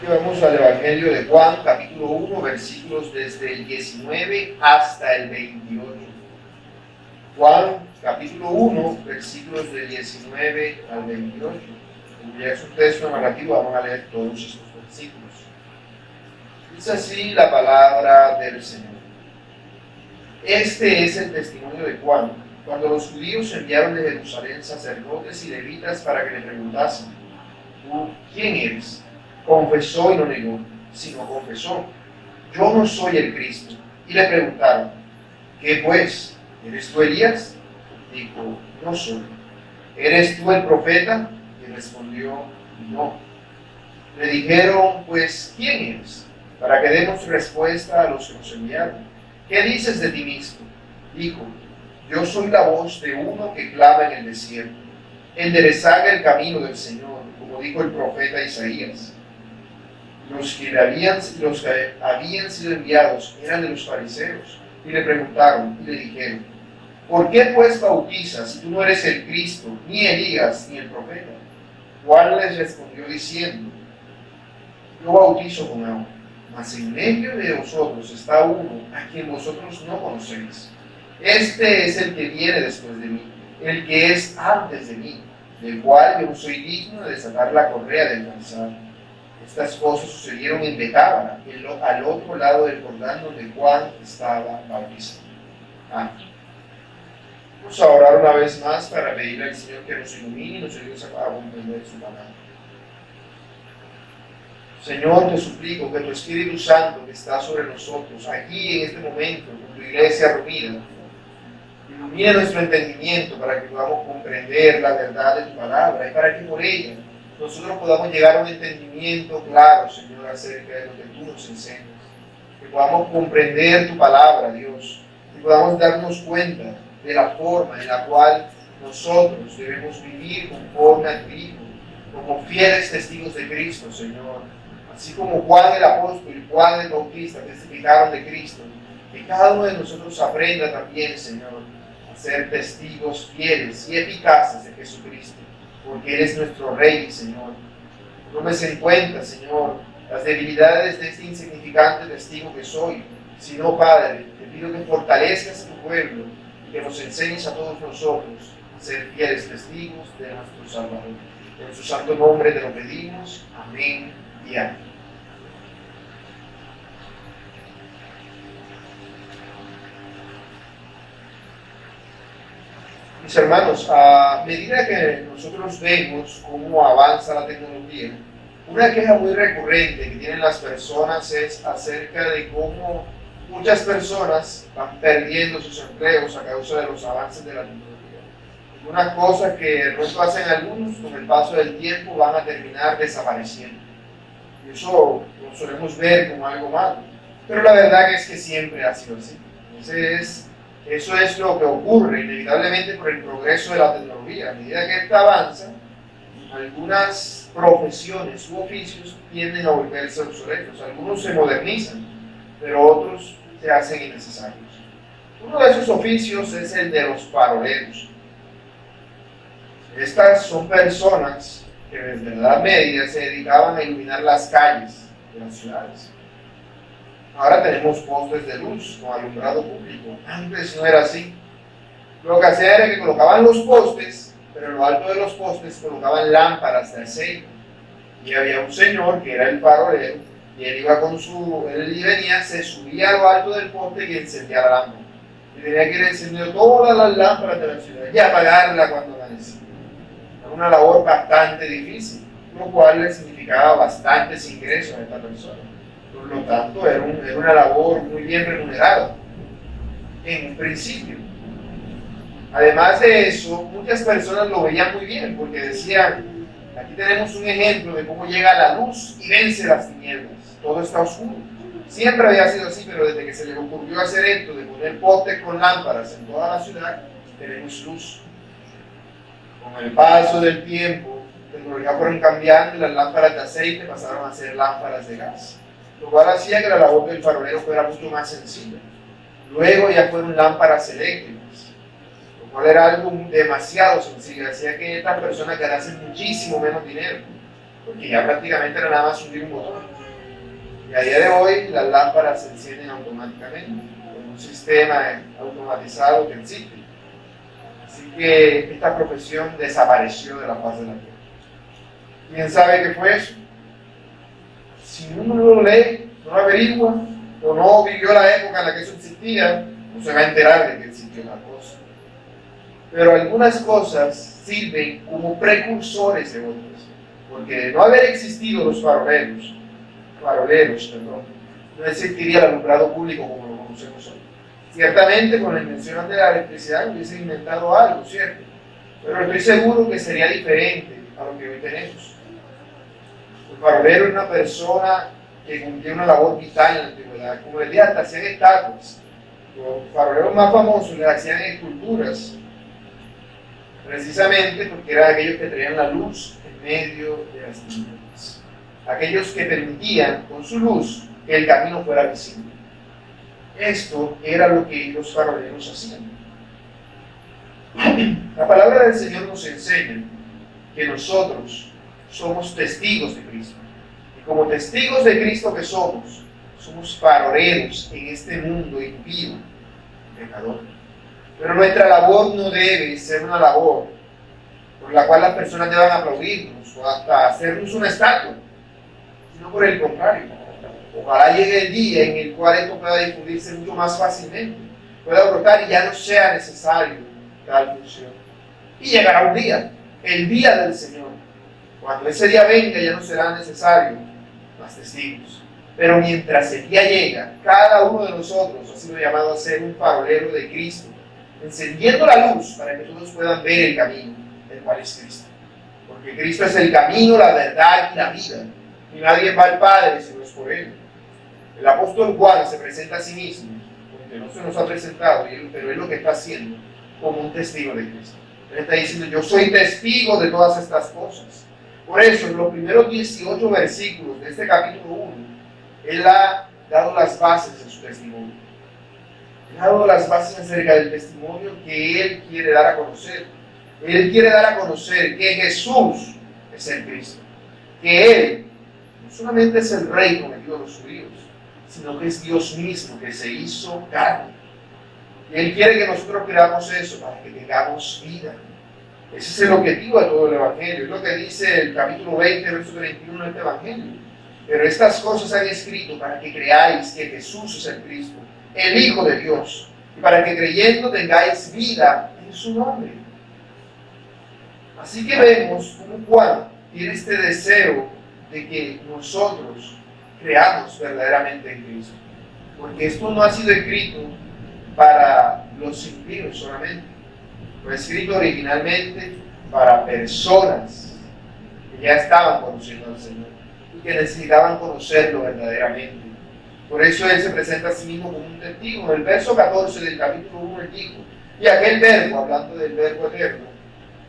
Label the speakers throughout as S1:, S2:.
S1: Y vamos al Evangelio de Juan, capítulo 1, versículos desde el 19 hasta el 28. Juan, capítulo 1, versículos del 19 al 28. Como ya es un texto narrativo, vamos a leer todos estos versículos. Dice así la palabra del Señor. Este es el testimonio de Juan, cuando los judíos enviaron de Jerusalén sacerdotes y levitas para que le preguntasen: ¿tú quién eres? Confesó y no negó, sino confesó: yo no soy el Cristo. Y le preguntaron: ¿qué pues? ¿Eres tú Elías? Dijo: no soy. ¿Eres tú el profeta? Y respondió: no. Le dijeron: pues, ¿quién eres? Para que demos respuesta a los que nos enviaron. ¿Qué dices de ti mismo? Dijo: yo soy la voz de uno que clama en el desierto: enderezad el camino del Señor, como dijo el profeta Isaías. Los que habían sido enviados eran de los fariseos, y le preguntaron y le dijeron: ¿por qué pues bautizas si tú no eres el Cristo, ni Elías, ni el profeta? Juan les respondió diciendo: yo bautizo con agua, mas en medio de vosotros está uno a quien vosotros no conocéis. Este es el que viene después de mí, el que es antes de mí, del cual yo no soy digno de desatar la correa del calzado. Estas cosas sucedieron en Betábara, al otro lado del Jordán, donde Juan estaba bautizando. Vamos a orar una vez más para pedirle al Señor que nos ilumine y nos ayude a comprender su palabra. Señor, te suplico que tu Espíritu Santo que está sobre nosotros, aquí en este momento, con tu iglesia reunida, ilumine nuestro entendimiento para que podamos comprender la verdad de tu palabra y para que por ella nosotros podamos llegar a un entendimiento claro, Señor, acerca de lo que tú nos enseñas. Que podamos comprender tu palabra, Dios, y podamos darnos cuenta de la forma en la cual nosotros debemos vivir conforme a tu Hijo, como fieles testigos de Cristo, Señor. Así como Juan el apóstol y Juan el bautista testificaron de Cristo, que cada uno de nosotros aprenda también, Señor, a ser testigos fieles y eficaces de Jesucristo, porque Él es nuestro Rey, Señor. No me en cuenta, Señor, las debilidades de este insignificante testigo que soy, sino, Padre, te pido que fortalezcas a tu pueblo y que nos enseñes a todos nosotros a ser fieles testigos de nuestro Salvador. En su santo nombre te lo pedimos. Amén y amén. Mis hermanos, a medida que nosotros vemos cómo avanza la tecnología, una queja muy recurrente que tienen las personas es acerca de cómo muchas personas van perdiendo sus empleos a causa de los avances de la tecnología. Una cosa que de pronto hacen algunos, con el paso del tiempo van a terminar desapareciendo. Y eso lo solemos ver como algo malo, pero la verdad es que siempre ha sido así. Entonces, eso es lo que ocurre inevitablemente por el progreso de la tecnología. A medida que esta avanza, algunas profesiones u oficios tienden a volverse obsoletos. Algunos se modernizan, pero otros se hacen innecesarios. Uno de esos oficios es el de los faroleros. Estas son personas que desde la Edad Media se dedicaban a iluminar las calles de las ciudades. Ahora tenemos postes de luz con alumbrado público. Antes no era así. Lo que hacían era que colocaban los postes, pero en lo alto de los postes colocaban lámparas de aceite. Y había un señor que era el farolero, y él iba él venía, se subía a lo alto del poste y encendía la lámpara. Y tenía que ir encendiendo todas las lámparas de la ciudad y apagarla cuando amanecía. Era una labor bastante difícil, lo cual le significaba bastantes ingresos a esta persona. Por lo tanto, era una labor muy bien remunerada en un principio. Además de eso, muchas personas lo veían muy bien porque decían: aquí tenemos un ejemplo de cómo llega la luz y vence las tinieblas. Todo está oscuro. Siempre había sido así, pero desde que se les ocurrió hacer esto de poner postes con lámparas en toda la ciudad, tenemos luz. Con el paso del tiempo, las tecnologías fueron cambiando y las lámparas de aceite pasaron a ser lámparas de gas, lo cual hacía que la labor del farolero fuera mucho más sencilla. Luego ya fueron lámparas eléctricas, lo cual era algo demasiado sencillo, hacía que estas personas ganasen muchísimo menos dinero. porque ya prácticamente era nada más hundir un botón. Y a día de hoy las lámparas se encienden automáticamente, con un sistema automatizado que existe. Así que esta profesión desapareció de la faz de la tierra. ¿Quién sabe qué fue eso? Si uno no lo lee, no lo averigua, o no vivió la época en la que eso existía, no se va a enterar de que existió la cosa. Pero algunas cosas sirven como precursores de otras, porque de no haber existido los faroleros, no existiría el alumbrado público como lo conocemos hoy. Ciertamente con la invención de la electricidad hubiese inventado algo, ¿cierto? Pero estoy seguro que sería diferente a lo que hoy tenemos. El farolero es una persona que cumplía una labor vital en la antigüedad. Como les dije, hasta hacían estatuas. Los faroleros más famosos les hacían esculturas, precisamente porque eran aquellos que traían la luz en medio de las tinieblas. Aquellos que permitían con su luz que el camino fuera visible. Esto era lo que los faroleros hacían. La palabra del Señor nos enseña que nosotros somos testigos de Cristo. Y como testigos de Cristo que somos faroleros en este mundo impío, pecador. Pero nuestra labor no debe ser una labor por la cual las personas deban aplaudirnos o hasta hacernos una estatua, sino por el contrario. Ojalá llegue el día en el cual esto pueda difundirse mucho más fácilmente, pueda brotar y ya no sea necesario tal función. Y llegará un día, el día del Señor. Cuando ese día venga ya no será necesario más testigos. Pero mientras el día llega, cada uno de nosotros ha sido llamado a ser un farolero de Cristo, encendiendo la luz para que todos puedan ver el camino, el cual es Cristo. Porque Cristo es el camino, la verdad y la vida. Y nadie va al Padre si no es por Él. El apóstol Juan se presenta a sí mismo, porque no se nos ha presentado, pero él lo que está haciendo como un testigo de Cristo. Él está diciendo, yo soy testigo de todas estas cosas. Por eso, en los primeros 18 versículos de este capítulo 1, él ha dado las bases de su testimonio. Él ha dado las bases acerca del testimonio que él quiere dar a conocer. Él quiere dar a conocer que Jesús es el Cristo. Que Él no solamente es el Rey prometido a los judíos, sino que es Dios mismo que se hizo carne. Y Él quiere que nosotros creamos eso para que tengamos vida. Ese es el objetivo de todo el Evangelio. Es lo que dice el capítulo 20, verso 31 de este Evangelio. Pero estas cosas han escrito para que creáis que Jesús es el Cristo, el Hijo de Dios, y para que creyendo tengáis vida en su nombre. Así que vemos cómo Juan tiene este deseo de que nosotros creamos verdaderamente en Cristo. Porque esto no ha sido escrito para los impíos solamente. Fue escrito originalmente para personas que ya estaban conociendo al Señor y que necesitaban conocerlo verdaderamente. Por eso Él se presenta a sí mismo como un testigo. En el verso 14 del capítulo 1 Él dijo, y aquel verbo, hablando del verbo eterno,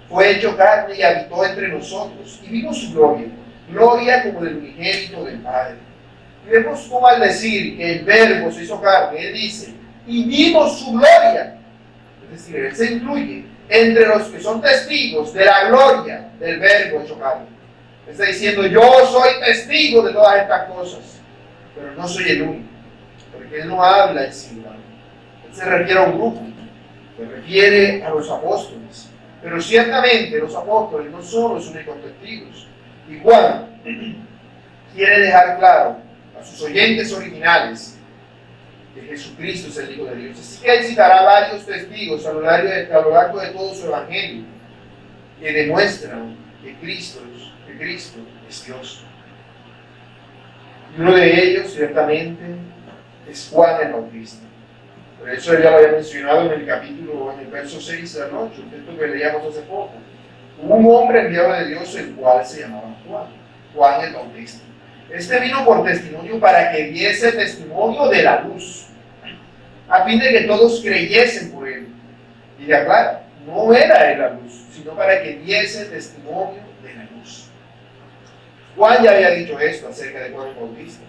S1: fue hecho carne y habitó entre nosotros, y vimos su gloria, gloria como del unigénito del Padre. Y vemos cómo al decir que el verbo se hizo carne, Él dice, y vimos su gloria. Es decir, Él se incluye entre los que son testigos de la gloria del verbo hecho carne. Está diciendo, yo soy testigo de todas estas cosas, pero no soy el único, porque Él no habla en singular. Él se refiere a un grupo, se refiere a los apóstoles. Pero ciertamente los apóstoles no son los únicos testigos. Y Juan quiere dejar claro a sus oyentes originales que Jesucristo es el Hijo de Dios. Así que él citará varios testigos a lo largo de todo su evangelio que demuestran que Cristo es Dios. Y uno de ellos ciertamente es Juan el Bautista. Por eso ya lo había mencionado en el verso 6 al 8, el texto que leíamos hace poco. Hubo un hombre enviado de Dios, el cual se llamaba Juan el Bautista. Este vino por testimonio para que diese testimonio de la luz, a fin de que todos creyesen por él. Y ya claro, no era él la luz, sino para que diese testimonio de la luz. Juan ya había dicho esto acerca de Juan el Bautista.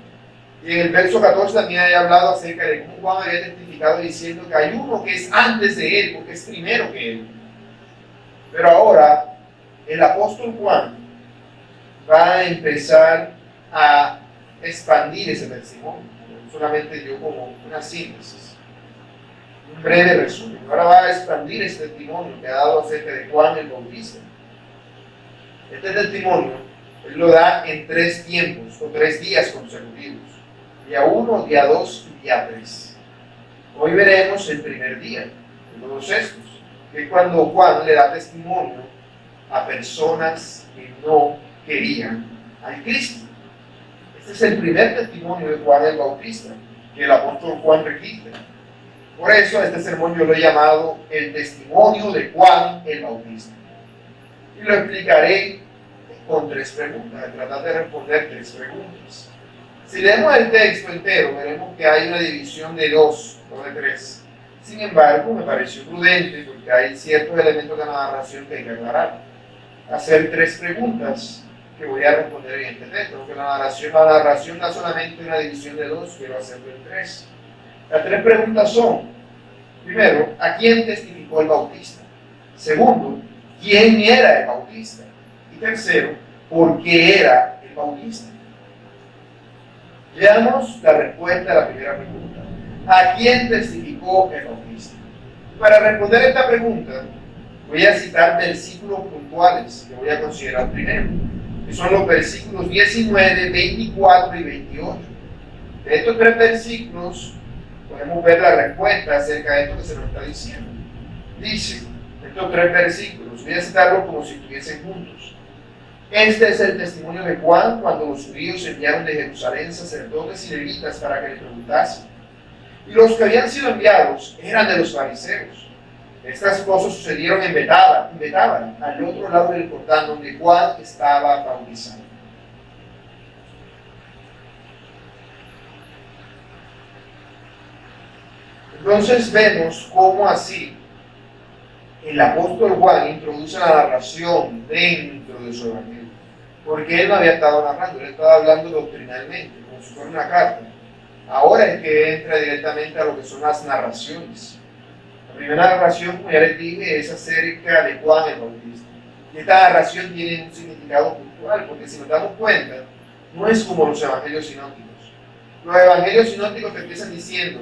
S1: Y en el verso 14 también había hablado acerca de cómo Juan había testificado diciendo que hay uno que es antes de él, porque es primero que él. Pero ahora, el apóstol Juan va a empezar a expandir ese testimonio. Solamente dio como una síntesis, un breve resumen. Ahora va a expandir ese testimonio que ha dado acerca de Juan el Bautista. Este testimonio él lo da en 3 tiempos o 3 días consecutivos: día 1, día 2 y día 3. Hoy veremos el primer día de todos estos, que es cuando Juan le da testimonio a personas que no querían al Cristo. Este es el primer testimonio de Juan el Bautista que el apóstol Juan registra. Por eso este sermón yo lo he llamado el testimonio de Juan el Bautista. Y lo explicaré con 3 preguntas, de tratar de responder 3 preguntas. Si leemos el texto entero, veremos que hay una división de 2, no de 3. Sin embargo, me pareció prudente, porque hay ciertos elementos de la narración que hay que aclarar, hacer 3 preguntas que voy a responder en este texto, porque la narración da solamente una división de 2, quiero hacerlo en 3. Las 3 preguntas son: primero, ¿a quién testificó el Bautista? Segundo, ¿quién era el Bautista? Y tercero, ¿por qué era el Bautista? Veamos la respuesta a la primera pregunta: ¿a quién testificó el Bautista? Para responder esta pregunta, voy a citar versículos puntuales que voy a considerar primero, que son los versículos 19, 24 y 28. De estos 3 versículos podemos ver la respuesta acerca de esto que se nos está diciendo. Dice, estos 3 versículos, voy a citarlos como si estuviesen juntos: este es el testimonio de Juan cuando los judíos enviaron de Jerusalén sacerdotes y levitas para que le preguntasen. Y los que habían sido enviados eran de los fariseos. Estas cosas sucedieron en Betábara, al otro lado del Jordán, donde Juan estaba bautizando. Entonces vemos cómo así el apóstol Juan introduce la narración dentro de su evangelio, porque él no había estado narrando, él estaba hablando doctrinalmente, como si fuera una carta. Ahora es que entra directamente a lo que son las narraciones. La primera narración, como ya les dije, es acerca de Juan el Bautista. Y esta narración tiene un significado puntual, porque si nos damos cuenta, no es como los evangelios sinópticos. Los evangelios sinópticos te empiezan diciendo: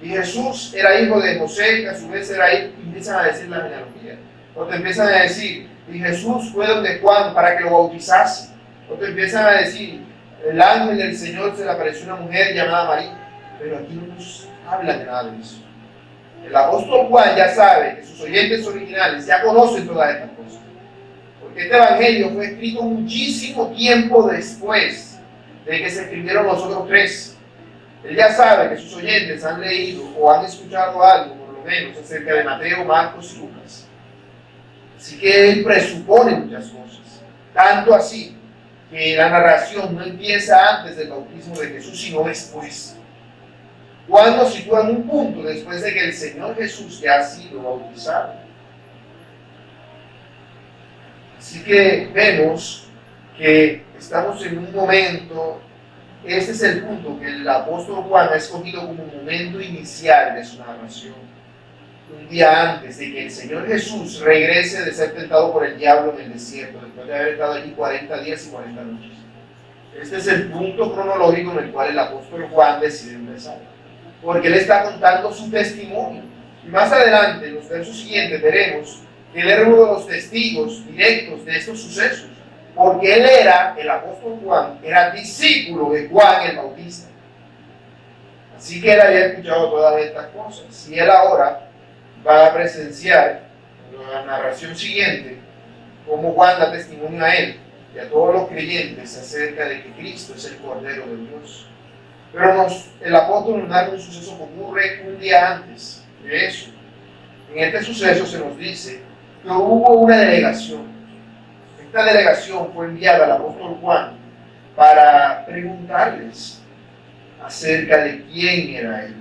S1: y Jesús era hijo de José, que a su vez era hijo, y empiezan a decir la genealogía. O te empiezan a decir: y Jesús fue donde Juan para que lo bautizase. O te empiezan a decir: el ángel del Señor se le apareció a una mujer llamada María. Pero aquí no nos habla de nada de eso. El apóstol Juan ya sabe que sus oyentes originales ya conocen todas estas cosas, porque este evangelio fue escrito muchísimo tiempo después de que se escribieron los otros 3. Él ya sabe que sus oyentes han leído o han escuchado algo, por lo menos, acerca de Mateo, Marcos y Lucas. Así que él presupone muchas cosas, tanto así que la narración no empieza antes del bautismo de Jesús, sino después. Juan nos sitúa en un punto después de que el Señor Jesús ya ha sido bautizado. Así que vemos que estamos en un momento. Este es el punto que el apóstol Juan ha escogido como momento inicial de su narración. Un día antes de que el Señor Jesús regrese de ser tentado por el diablo en el desierto, después de haber estado allí 40 días y 40 noches. Este es el punto cronológico en el cual el apóstol Juan decide empezar, porque él está contando su testimonio. Y más adelante, en los versos siguientes, veremos que él era uno de los testigos directos de estos sucesos, porque él era, el apóstol Juan, era discípulo de Juan el Bautista. Así que él había escuchado todas estas cosas. Y él ahora va a presenciar, en la narración siguiente, cómo Juan da testimonio a él y a todos los creyentes acerca de que Cristo es el Cordero de Dios. Pero el apóstol nos narra un suceso que ocurre un día antes de eso. En este suceso se nos dice que hubo una delegación. Esta delegación fue enviada al apóstol Juan para preguntarles acerca de quién era él.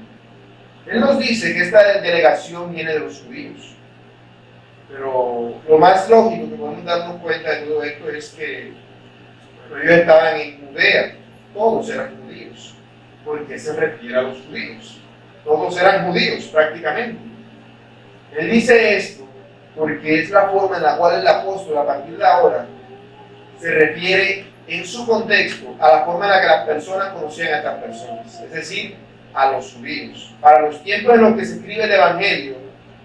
S1: Él nos dice que esta delegación viene de los judíos, pero lo más lógico que podemos darnos cuenta de todo esto es que ellos estaban en Judea, todos eran judíos. ¿Por qué se refiere a los judíos? Todos eran judíos prácticamente. Él dice esto porque es la forma en la cual el apóstol a partir de ahora se refiere en su contexto a la forma en la que las personas conocían a estas personas, es decir, a los judíos. Para los tiempos en los que se escribe el Evangelio,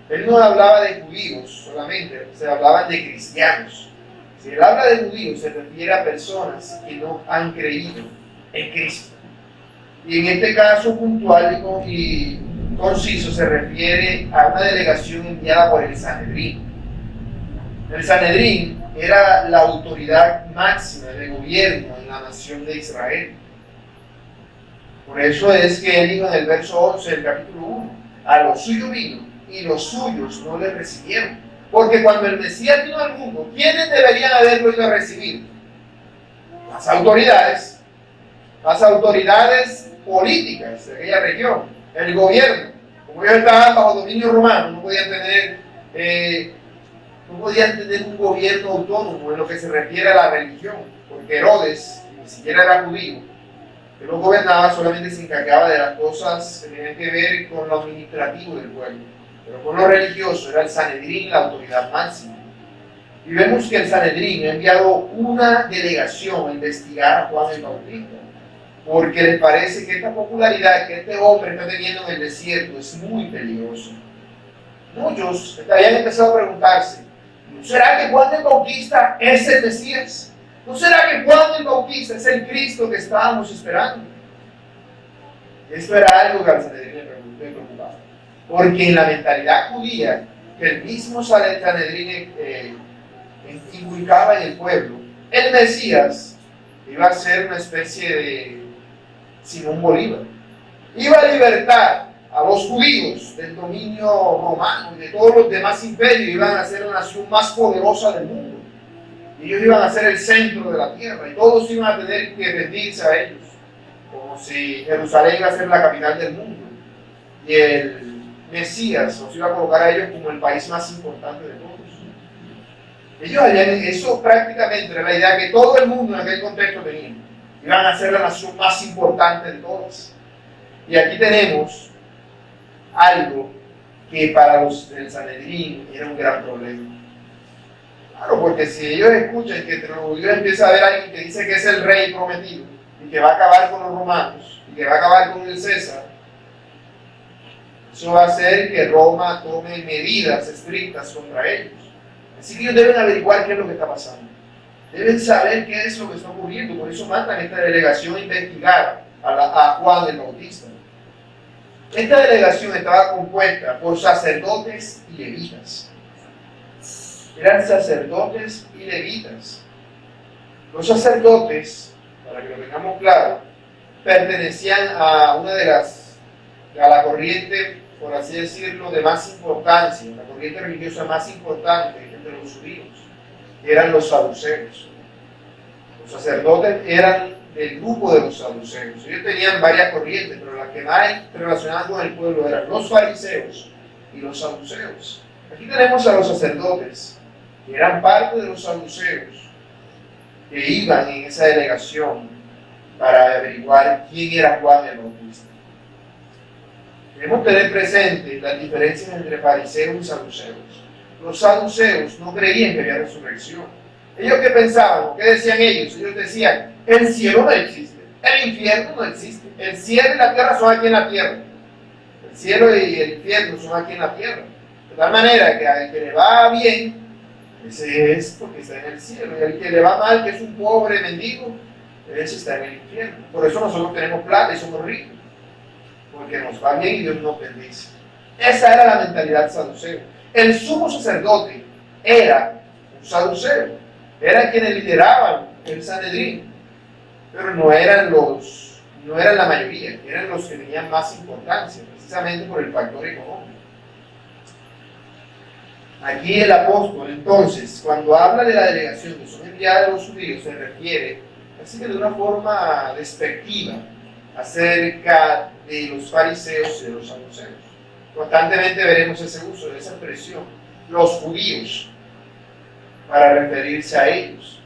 S1: él no hablaba de judíos solamente, se hablaba de cristianos. Si él habla de judíos, se refiere a personas que no han creído en Cristo. Y en este caso puntual y conciso se refiere a una delegación enviada por el Sanedrín. El Sanedrín era la autoridad máxima de gobierno en la nación de Israel. Por eso es que él dijo en el verso 11 del capítulo 1, a los suyos vino y los suyos no le recibieron. Porque cuando el Mesías vino al mundo, ¿quiénes deberían haberlo ido a recibir? Las autoridades políticas de aquella región, el gobierno. Como ellos estaban bajo dominio romano, no podían tener un gobierno autónomo en lo que se refiere a la religión, porque Herodes, que ni siquiera era judío, que no gobernaba, solamente se encargaba de las cosas que tenían que ver con lo administrativo del pueblo, pero con lo religioso era el Sanedrín la autoridad máxima. Y vemos que el Sanedrín ha enviado una delegación a investigar a Juan el Bautista, porque les parece que esta popularidad que este hombre está teniendo en el desierto es muy peligrosa. Muchos habían empezado a preguntarse, ¿no será que Juan el Bautista es el Mesías? ¿No será que Juan el Bautista es el Cristo que estábamos esperando? Esto era algo que al Sanedrín le preocupaba, porque en la mentalidad judía que el mismo Sanedrín inculcaba en el pueblo, el Mesías iba a ser una especie de Simón Bolívar. Iba a libertar a los judíos del dominio romano y de todos los demás imperios. Iban a ser la nación más poderosa del mundo. Y ellos iban a ser el centro de la tierra y todos iban a tener que rendirse a ellos, como si Jerusalén iba a ser la capital del mundo. Y el Mesías los iba a colocar a ellos como el país más importante de todos. Ellos habían, eso prácticamente era la idea que todo el mundo en aquel contexto tenía. Iban a ser la nación más importante de todas. Y aquí tenemos algo que para los del Sanedrín era un gran problema. Claro, porque si ellos escuchan que entre los judíos empieza a haber alguien que dice que es el rey prometido y que va a acabar con los romanos y que va a acabar con el César, eso va a hacer que Roma tome medidas estrictas contra ellos. Así que ellos deben averiguar qué es lo que está pasando. Deben saber qué es lo que está ocurriendo. Por eso mandan esta delegación a investigar a Juan el Bautista. Esta delegación estaba compuesta por sacerdotes y levitas. Eran sacerdotes y levitas. Los sacerdotes, para que lo tengamos claro, pertenecían a una a la corriente, por así decirlo, de más importancia, la corriente religiosa más importante entre los judíos, que eran los saduceos. Los sacerdotes eran del grupo de los saduceos. Ellos tenían varias corrientes, pero las que más relacionadas con el pueblo eran los fariseos y los saduceos. Aquí tenemos a los sacerdotes, que eran parte de los saduceos, que iban en esa delegación para averiguar quién era Juan el Bautista. Debemos tener presente las diferencias entre fariseos y saduceos. Los saduceos no creían que había resurrección. ¿Ellos qué pensaban? ¿Qué decían ellos? Ellos decían, el cielo no existe, el infierno no existe, el cielo y la tierra son aquí en la tierra. El cielo y el infierno son aquí en la tierra. De tal manera que al que le va bien, ese es porque está en el cielo, y al que le va mal, que es un pobre mendigo, ese está en el infierno. Por eso nosotros tenemos plata y somos ricos, porque nos va bien y Dios nos bendice. Esa era la mentalidad saduceo. El sumo sacerdote era un saduceo, eran quienes lideraban el Sanedrín, pero no eran la mayoría, eran los que tenían más importancia, precisamente por el factor económico. Aquí el apóstol, entonces, cuando habla de la delegación que son enviados a los judíos, se refiere, así que de una forma despectiva, acerca de los fariseos y de los saduceos. Constantemente veremos ese uso de esa expresión, los judíos, para referirse a ellos.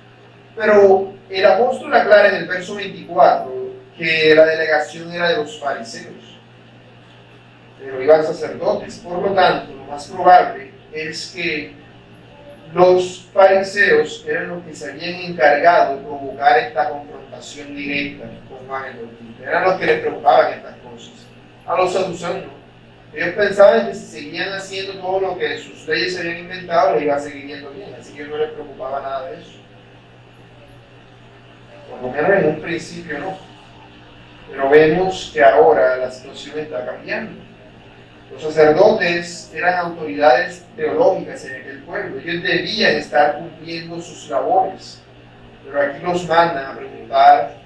S1: Pero el apóstol aclara en el verso 24 que la delegación era de los fariseos, pero iban sacerdotes. Por lo tanto, lo más probable es que Los fariseos eran los que se habían encargado de provocar esta confrontación directa con Juan el Bautista. Eran los que les preocupaban estas cosas. A los saduceos no. Ellos pensaban que si seguían haciendo todo lo que sus leyes se habían inventado, les iba a seguir yendo bien. Así que no les preocupaba nada de eso. Por lo menos en un principio no. Pero vemos que ahora la situación está cambiando. Los sacerdotes eran autoridades teológicas en aquel pueblo. Ellos debían estar cumpliendo sus labores. Pero aquí los mandan a preguntar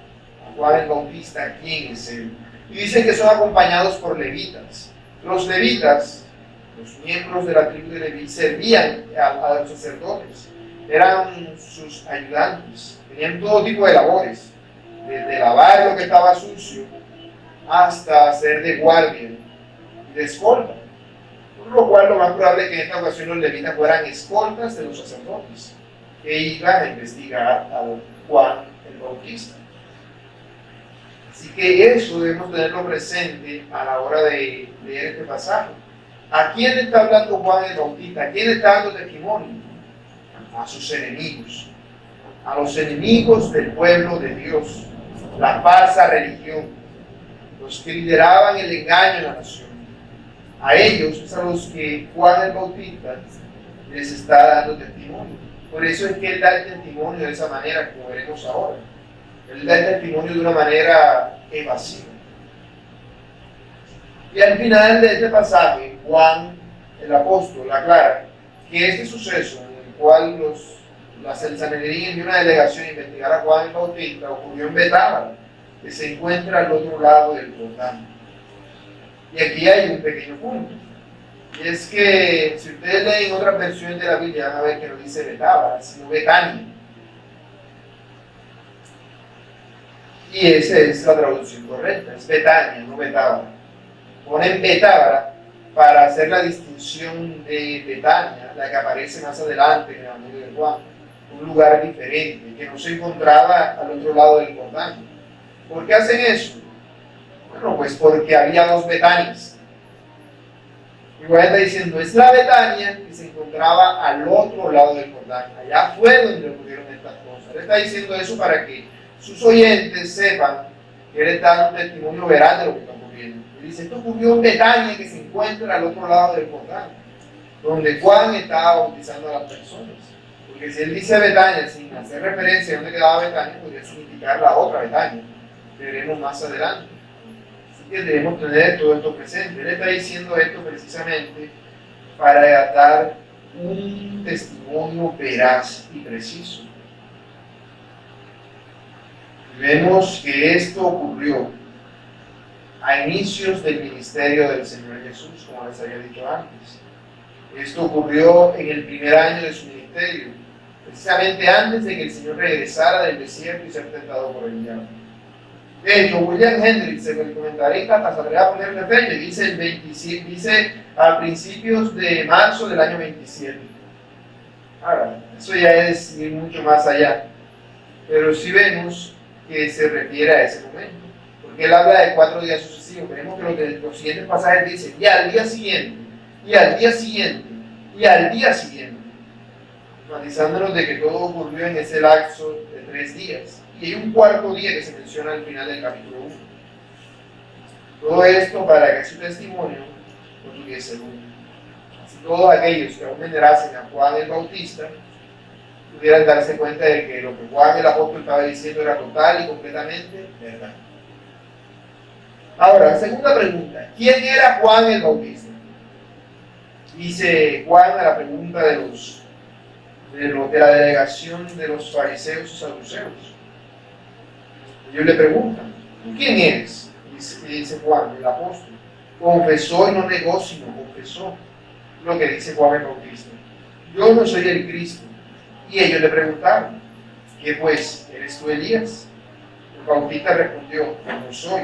S1: a Juan el Bautista quién es él. Y dicen que son acompañados por levitas. Los levitas, los miembros de la tribu de Leví, servían a los sacerdotes. Eran sus ayudantes. Tenían todo tipo de labores. Desde lavar lo que estaba sucio hasta ser de guardia de escolta, por lo cual lo más probable es que en esta ocasión los levitas fueran escoltas de los sacerdotes que iban a investigar a Juan el Bautista. Así que eso debemos tenerlo presente a la hora de leer este pasaje. ¿A quién está hablando Juan el Bautista? ¿A quién está dando testimonio? A sus enemigos, a los enemigos del pueblo de Dios, la falsa religión, los que lideraban el engaño en la nación. A ellos es a los que Juan el Bautista les está dando testimonio. Por eso es que él da el testimonio de esa manera, como veremos ahora. Él da el testimonio de una manera evasiva. Y al final de este pasaje, Juan el apóstol aclara que este suceso en el cual el Sanedrín envió una delegación a investigar a Juan el Bautista ocurrió en Betábara, que se encuentra al otro lado del Jordán. Y aquí hay un pequeño punto. Y es que si ustedes leen otras versiones de la Biblia, van a ver que no dice Betábara, sino Betania. Y esa es la traducción correcta, es Betania, no Betábara. Ponen Betábara para hacer la distinción de Betania, la que aparece más adelante en el Evangelio de Juan, un lugar diferente, que no se encontraba al otro lado del Jordán. ¿Por qué hacen eso? Bueno, pues porque había dos Betanias. Y Juan está diciendo, es la Betania que se encontraba al otro lado del Jordán. Allá fue donde ocurrieron estas cosas. Él está diciendo eso para que sus oyentes sepan que él está dando un testimonio veraz de lo que está ocurriendo. Él dice, esto ocurrió en Betania, que se encuentra al otro lado del Jordán, donde Juan estaba bautizando a las personas. Porque si él dice Betania sin hacer referencia a dónde quedaba Betania, podría significar la otra Betania, que veremos más adelante. Que debemos tener todo esto presente. Él está diciendo esto precisamente para dar un testimonio veraz y preciso. Vemos que esto ocurrió a inicios del ministerio del Señor Jesús, como les había dicho antes. Esto ocurrió en el primer año de su ministerio, precisamente antes de que el Señor regresara del desierto y ser tentado por el diablo. De hecho, William Hendricks, el comentarista, hasta se atreve a ponerle fecha y dice a principios de marzo del año 27. Ahora, eso ya es ir mucho más allá. Pero sí vemos que se refiere a ese momento. Porque él habla de 4 días sucesivos. Veremos que los siguientes pasajes dicen, y al día siguiente, y al día siguiente, y al día siguiente. Matizándonos de que todo ocurrió en ese lapso de 3 días. Y hay un cuarto día que se menciona al final del capítulo 1. Todo esto para que su testimonio no tuviese duda. Así todos aquellos que aún venerasen a Juan el Bautista pudieran darse cuenta de que lo que Juan el apóstol estaba diciendo era total y completamente verdad. Ahora, segunda pregunta. ¿Quién era Juan el Bautista? Dice Juan a la pregunta de la delegación de los fariseos y saduceos. Ellos le preguntan, ¿tú quién eres? Dice Juan, el apóstol. Confesó y no negó, sino confesó lo que dice Juan el Bautista. Yo no soy el Cristo. Y ellos le preguntaron, ¿qué pues? ¿Eres tú Elías? El Bautista respondió, no soy.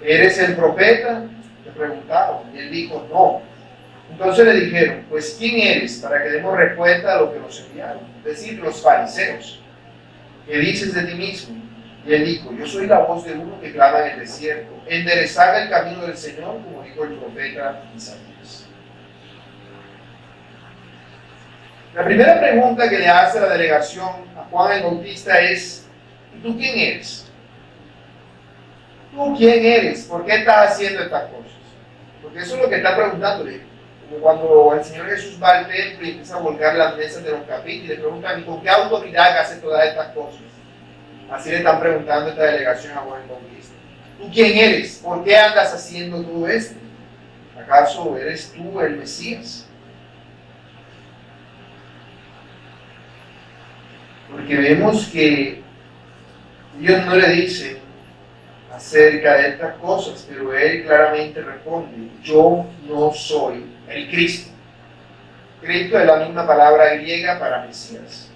S1: ¿Eres el profeta? Le preguntaron. Y él dijo, no. Entonces le dijeron, pues ¿quién eres? Para que demos respuesta a lo que nos enviaron. Es decir, los fariseos. ¿Qué dices de ti mismo? Y él dijo, yo soy la voz de uno que clama en el desierto, enderezad el camino del Señor, como dijo el profeta Isaías. La primera pregunta que le hace la delegación a Juan el Bautista es: ¿y tú quién eres? ¿Tú quién eres? ¿Por qué estás haciendo estas cosas? Porque eso es lo que está preguntándole. Como cuando el Señor Jesús va al templo y empieza a volcar las mesas de los capítulos y le preguntan: ¿y con qué autoridad hace todas estas cosas? Así le están preguntando esta delegación a Juan el Bautista. ¿Tú quién eres? ¿Por qué andas haciendo todo esto? ¿Acaso eres tú el Mesías? Porque vemos que Dios no le dice acerca de estas cosas, pero él claramente responde: yo no soy el Cristo. Cristo es la misma palabra griega para Mesías.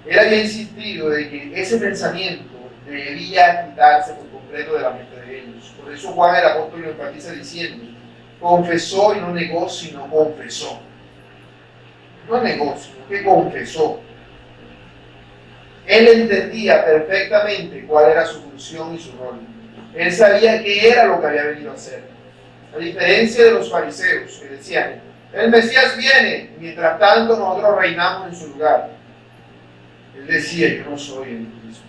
S1: Él había insistido de que ese pensamiento debía quitarse por completo de la mente de ellos. Por eso Juan el apóstol lo enfatiza diciendo: confesó y no negó, sino confesó. No negó, sino que confesó. Él entendía perfectamente cuál era su función y su rol. Él sabía qué era lo que había venido a hacer. A diferencia de los fariseos que decían: el Mesías viene, y mientras tanto nosotros reinamos en su lugar. Él decía: yo no soy el Cristo.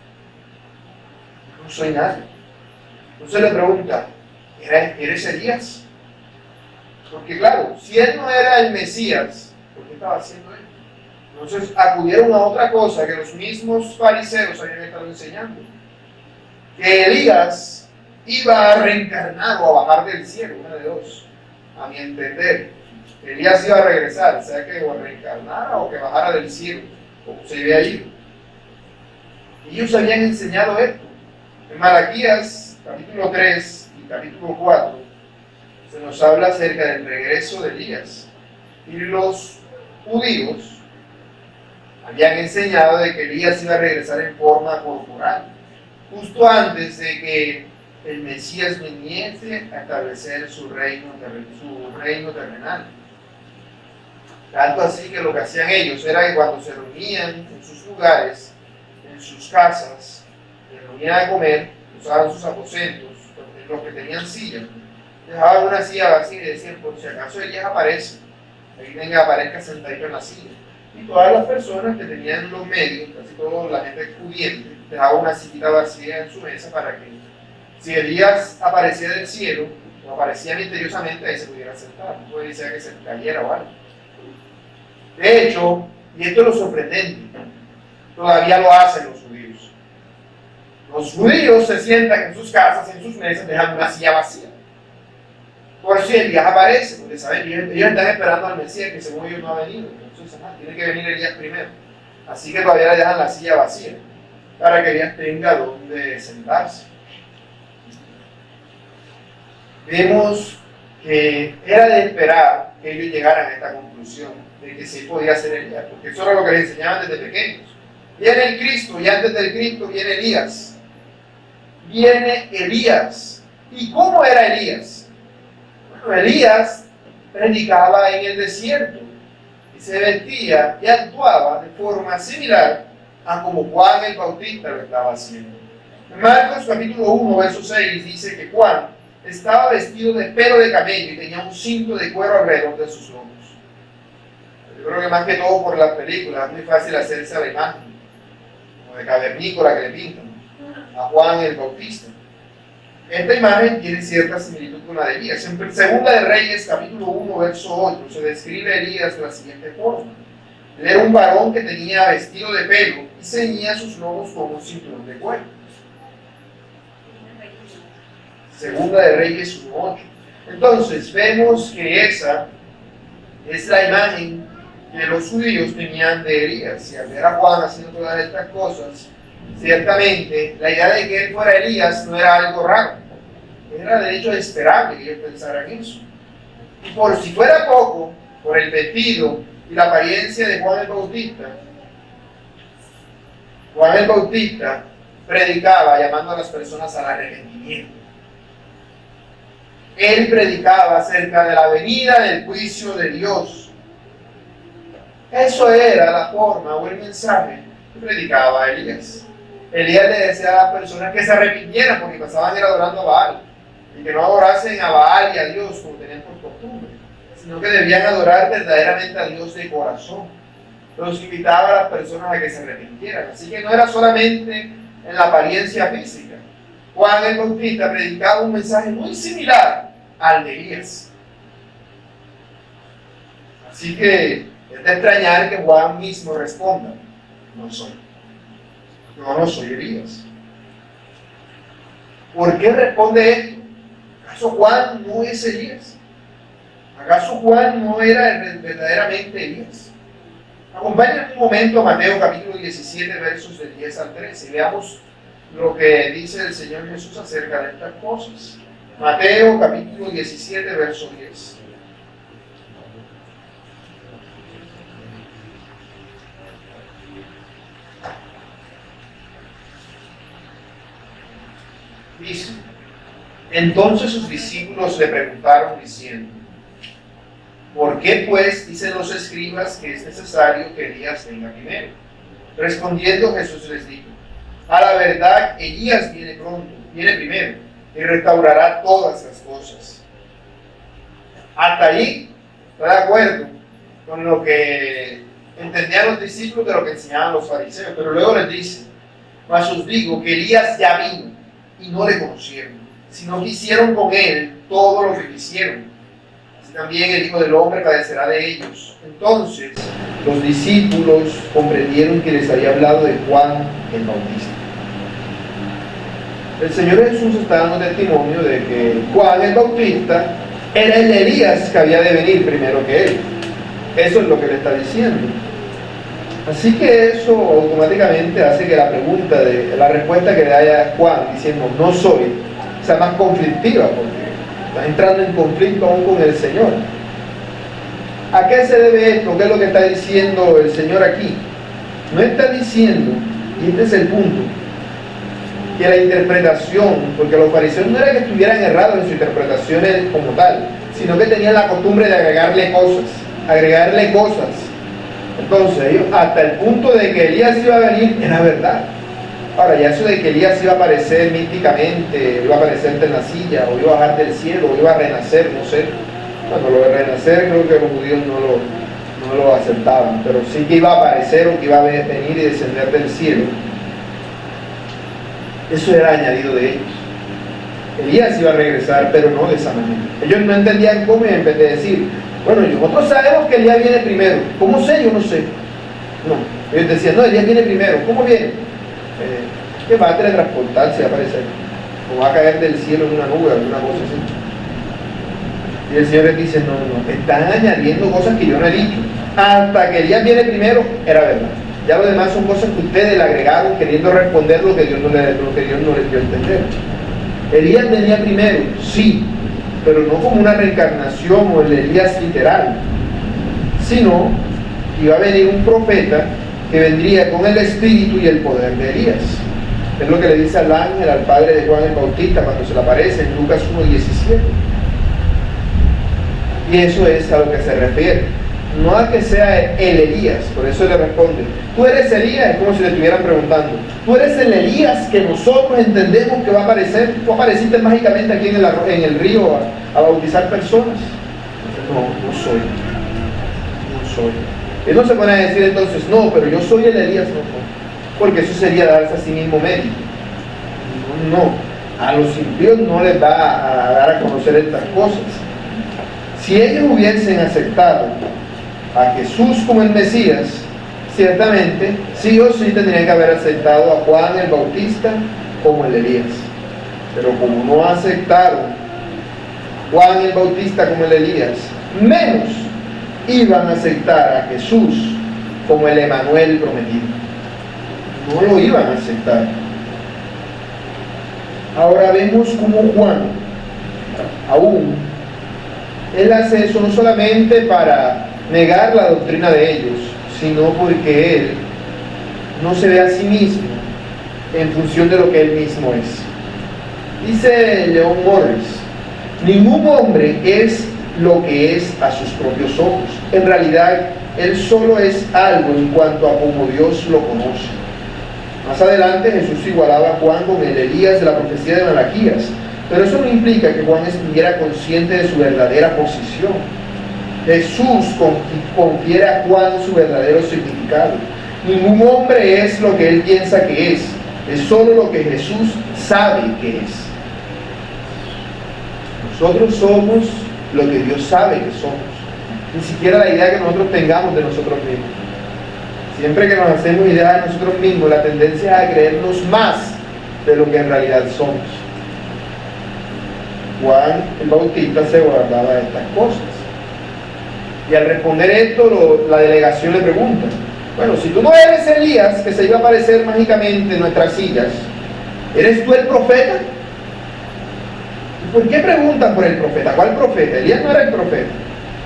S1: Yo no soy nadie. Entonces le pregunta: ¿eres Elías? Porque claro, si él no era el Mesías, ¿por qué estaba haciendo él? Entonces acudieron a otra cosa que los mismos fariseos habían estado enseñando: que Elías iba a reencarnar o a bajar del cielo, una de dos, a mi entender. Elías iba a regresar, sea que o reencarnara o que bajara del cielo, como se había ido. Ellos habían enseñado esto. En Malaquías, capítulo 3 y capítulo 4, se nos habla acerca del regreso de Elías. Y los judíos habían enseñado de que Elías iba a regresar en forma corporal, justo antes de que el Mesías viniese a establecer su reino terrenal. Tanto así que lo que hacían ellos era que cuando se reunían en sus lugares, en sus casas, se reunían a comer, usaban sus aposentos, los que tenían sillas, dejaban una silla vacía y decían: por si acaso Elías aparece, ahí aparezca sentadito en la silla. Y todas las personas que tenían los medios, casi toda la gente pudiente, dejaba una sillita vacía en su mesa para que, si Elías aparecía del cielo o aparecía misteriosamente, ahí se pudiera sentar, no puede ser que se cayera o algo. De hecho, y esto es lo sorprendente, todavía lo hacen los judíos. Los judíos se sientan en sus casas, en sus mesas, dejando una silla vacía. Por si Elías aparece, porque saben, ellos están esperando al Mesías, que según ellos no ha venido. Entonces, tiene que venir Elías primero. Así que todavía le dejan la silla vacía, para que Elías tenga donde sentarse. Vemos que era de esperar que ellos llegaran a esta conclusión de que sí podía ser Elías, porque eso era lo que les enseñaban desde pequeños. Viene el Cristo, y antes del Cristo viene Elías. Viene Elías. ¿Y cómo era Elías? Bueno, Elías predicaba en el desierto y se vestía y actuaba de forma similar a como Juan el Bautista lo estaba haciendo. En Marcos capítulo 1, verso 6 dice que Juan estaba vestido de pelo de camello y tenía un cinto de cuero alrededor de sus lomos. Yo creo que más que todo por las películas es muy fácil hacerse la imagen, como de cavernícola que le pintan a Juan el Bautista. Esta imagen tiene cierta similitud con la de Elías. En Segunda de Reyes, capítulo 1, verso 8, se describe a Elías de la siguiente forma: él era un varón que tenía vestido de pelo y ceñía sus lomos con un cinturón de cuero. Segunda de Reyes 1:8. Entonces vemos que esa es la imagen que los judíos tenían de Elías. Y al ver a Juan haciendo todas estas cosas, ciertamente la idea de que él fuera Elías no era algo raro, era de hecho esperable que ellos pensaran eso. Y por si fuera poco, por el vestido y la apariencia de Juan el Bautista predicaba llamando a las personas al arrepentimiento. Él predicaba acerca de la venida del juicio de Dios. Eso era la forma o el mensaje que predicaba Elías. Elías le decía a las personas que se arrepintieran porque pasaban adorando a Baal, y que no adorasen a Baal y a Dios como tenían por costumbre, sino que debían adorar verdaderamente a Dios de corazón. los invitaba a las personas a que se arrepintieran. Así que no era solamente en la apariencia física. Juan el Bautista predicaba un mensaje muy similar al de Elías. Así que es de extrañar que Juan mismo responda: no soy. Yo no soy Elías. ¿Por qué responde esto? ¿Acaso Juan no es Elías? ¿Acaso Juan no era verdaderamente Elías? Acompáñenme un momento a Mateo capítulo 17, versos del 10 al 13, y veamos lo que dice el Señor Jesús acerca de estas cosas. Mateo capítulo 17, verso 10. Dice: entonces sus discípulos le preguntaron diciendo: ¿por qué pues dicen los escribas que es necesario que Elías venga primero? Respondiendo Jesús les dijo: a la verdad, Elías viene pronto, viene primero, y restaurará todas las cosas. Hasta ahí, ¿está de acuerdo con lo que entendían los discípulos de lo que enseñaban los fariseos? Pero luego les dice: mas os digo que Elías ya vino y no le conocieron, sino que hicieron con él todo lo que quisieron. Así también el Hijo del Hombre padecerá de ellos. Entonces los discípulos comprendieron que les había hablado de Juan el Bautista. El Señor Jesús está dando testimonio de que Juan el Bautista era el Elías que había de venir primero que él. Eso es lo que le está diciendo. Así que eso automáticamente hace que la respuesta que le haya Juan diciendo no soy, sea más conflictiva, porque está entrando en conflicto aún con el Señor. ¿A qué se debe esto? ¿Qué es lo que está diciendo el Señor aquí? No está diciendo, y este es el punto, que la interpretación, porque los fariseos no era que estuvieran errados en sus interpretaciones como tal, sino que tenían la costumbre de agregarle cosas. Entonces ellos, hasta el punto de que Elías iba a venir, era verdad. Ahora, ya eso de que Elías iba a aparecer místicamente, iba a aparecer en la silla, o iba a bajar del cielo, o iba a renacer, no sé. Bueno, lo de renacer creo que los judíos no lo aceptaban, pero sí que iba a aparecer o que iba a venir y descender del cielo. Eso era añadido de ellos. Elías iba a regresar, pero no de esa manera. Ellos no entendían cómo, y en vez de decir: bueno, nosotros sabemos que Elías viene primero. ¿Cómo sé? Yo no sé. No, ellos decían: no, Elías viene primero. ¿Cómo viene? Que va a teletransportarse, va a aparecer. O va a caer del cielo en una nube, alguna cosa así. Y el Señor les dice: no, están añadiendo cosas que yo no he dicho. Hasta que Elías viene primero, era verdad. Ya lo demás son cosas que ustedes le agregaron queriendo responder lo que Dios no les dio a entender. Elías venía primero, sí, pero no como una reencarnación o el Elías literal, sino que iba a venir un profeta que vendría con el espíritu y el poder de Elías. Es lo que le dice al ángel, al padre de Juan el Bautista, cuando se le aparece en Lucas 1:17. Y eso es a lo que se refiere. No a que sea el Elías, por eso le responde: tú eres Elías. Es como si le estuvieran preguntando: tú eres el Elías que nosotros entendemos que va a aparecer. Tú apareciste mágicamente aquí en el río a bautizar personas. No soy. Él no se pone a decir entonces: no, pero yo soy el Elías. No, porque eso sería darse a sí mismo mérito. No, a los impíos no les va a dar a conocer estas cosas. Si ellos hubiesen aceptado a Jesús como el Mesías, ciertamente sí o sí tendrían que haber aceptado a Juan el Bautista como el Elías. Pero como no aceptaron Juan el Bautista como el Elías, menos iban a aceptar a Jesús como el Emanuel prometido. No lo iban a aceptar. Ahora vemos cómo Juan aún él hace eso no solamente para negar la doctrina de ellos, sino porque él no se ve a sí mismo en función de lo que él mismo es. Dice Leon Morris: ningún hombre es lo que es a sus propios ojos. En realidad, él solo es algo en cuanto a cómo Dios lo conoce. Más adelante Jesús igualaba a Juan con el Elías de la profecía de Malaquías, pero eso no implica que Juan estuviera consciente de su verdadera posición. Jesús confiere a Juan su verdadero significado. Ningún hombre es lo que él piensa que es solo lo que Jesús sabe que es. Nosotros somos lo que Dios sabe que somos, ni siquiera la idea que nosotros tengamos de nosotros mismos. Siempre que nos hacemos idea de nosotros mismos, la tendencia es a creernos más de lo que en realidad somos. Juan el Bautista se guardaba de estas cosas. Y al responder esto, la delegación le pregunta: bueno, si tú no eres Elías, que se iba a aparecer mágicamente en nuestras sillas, ¿eres tú el profeta? ¿Y por qué preguntan por el profeta? ¿Cuál profeta? Elías no era el profeta.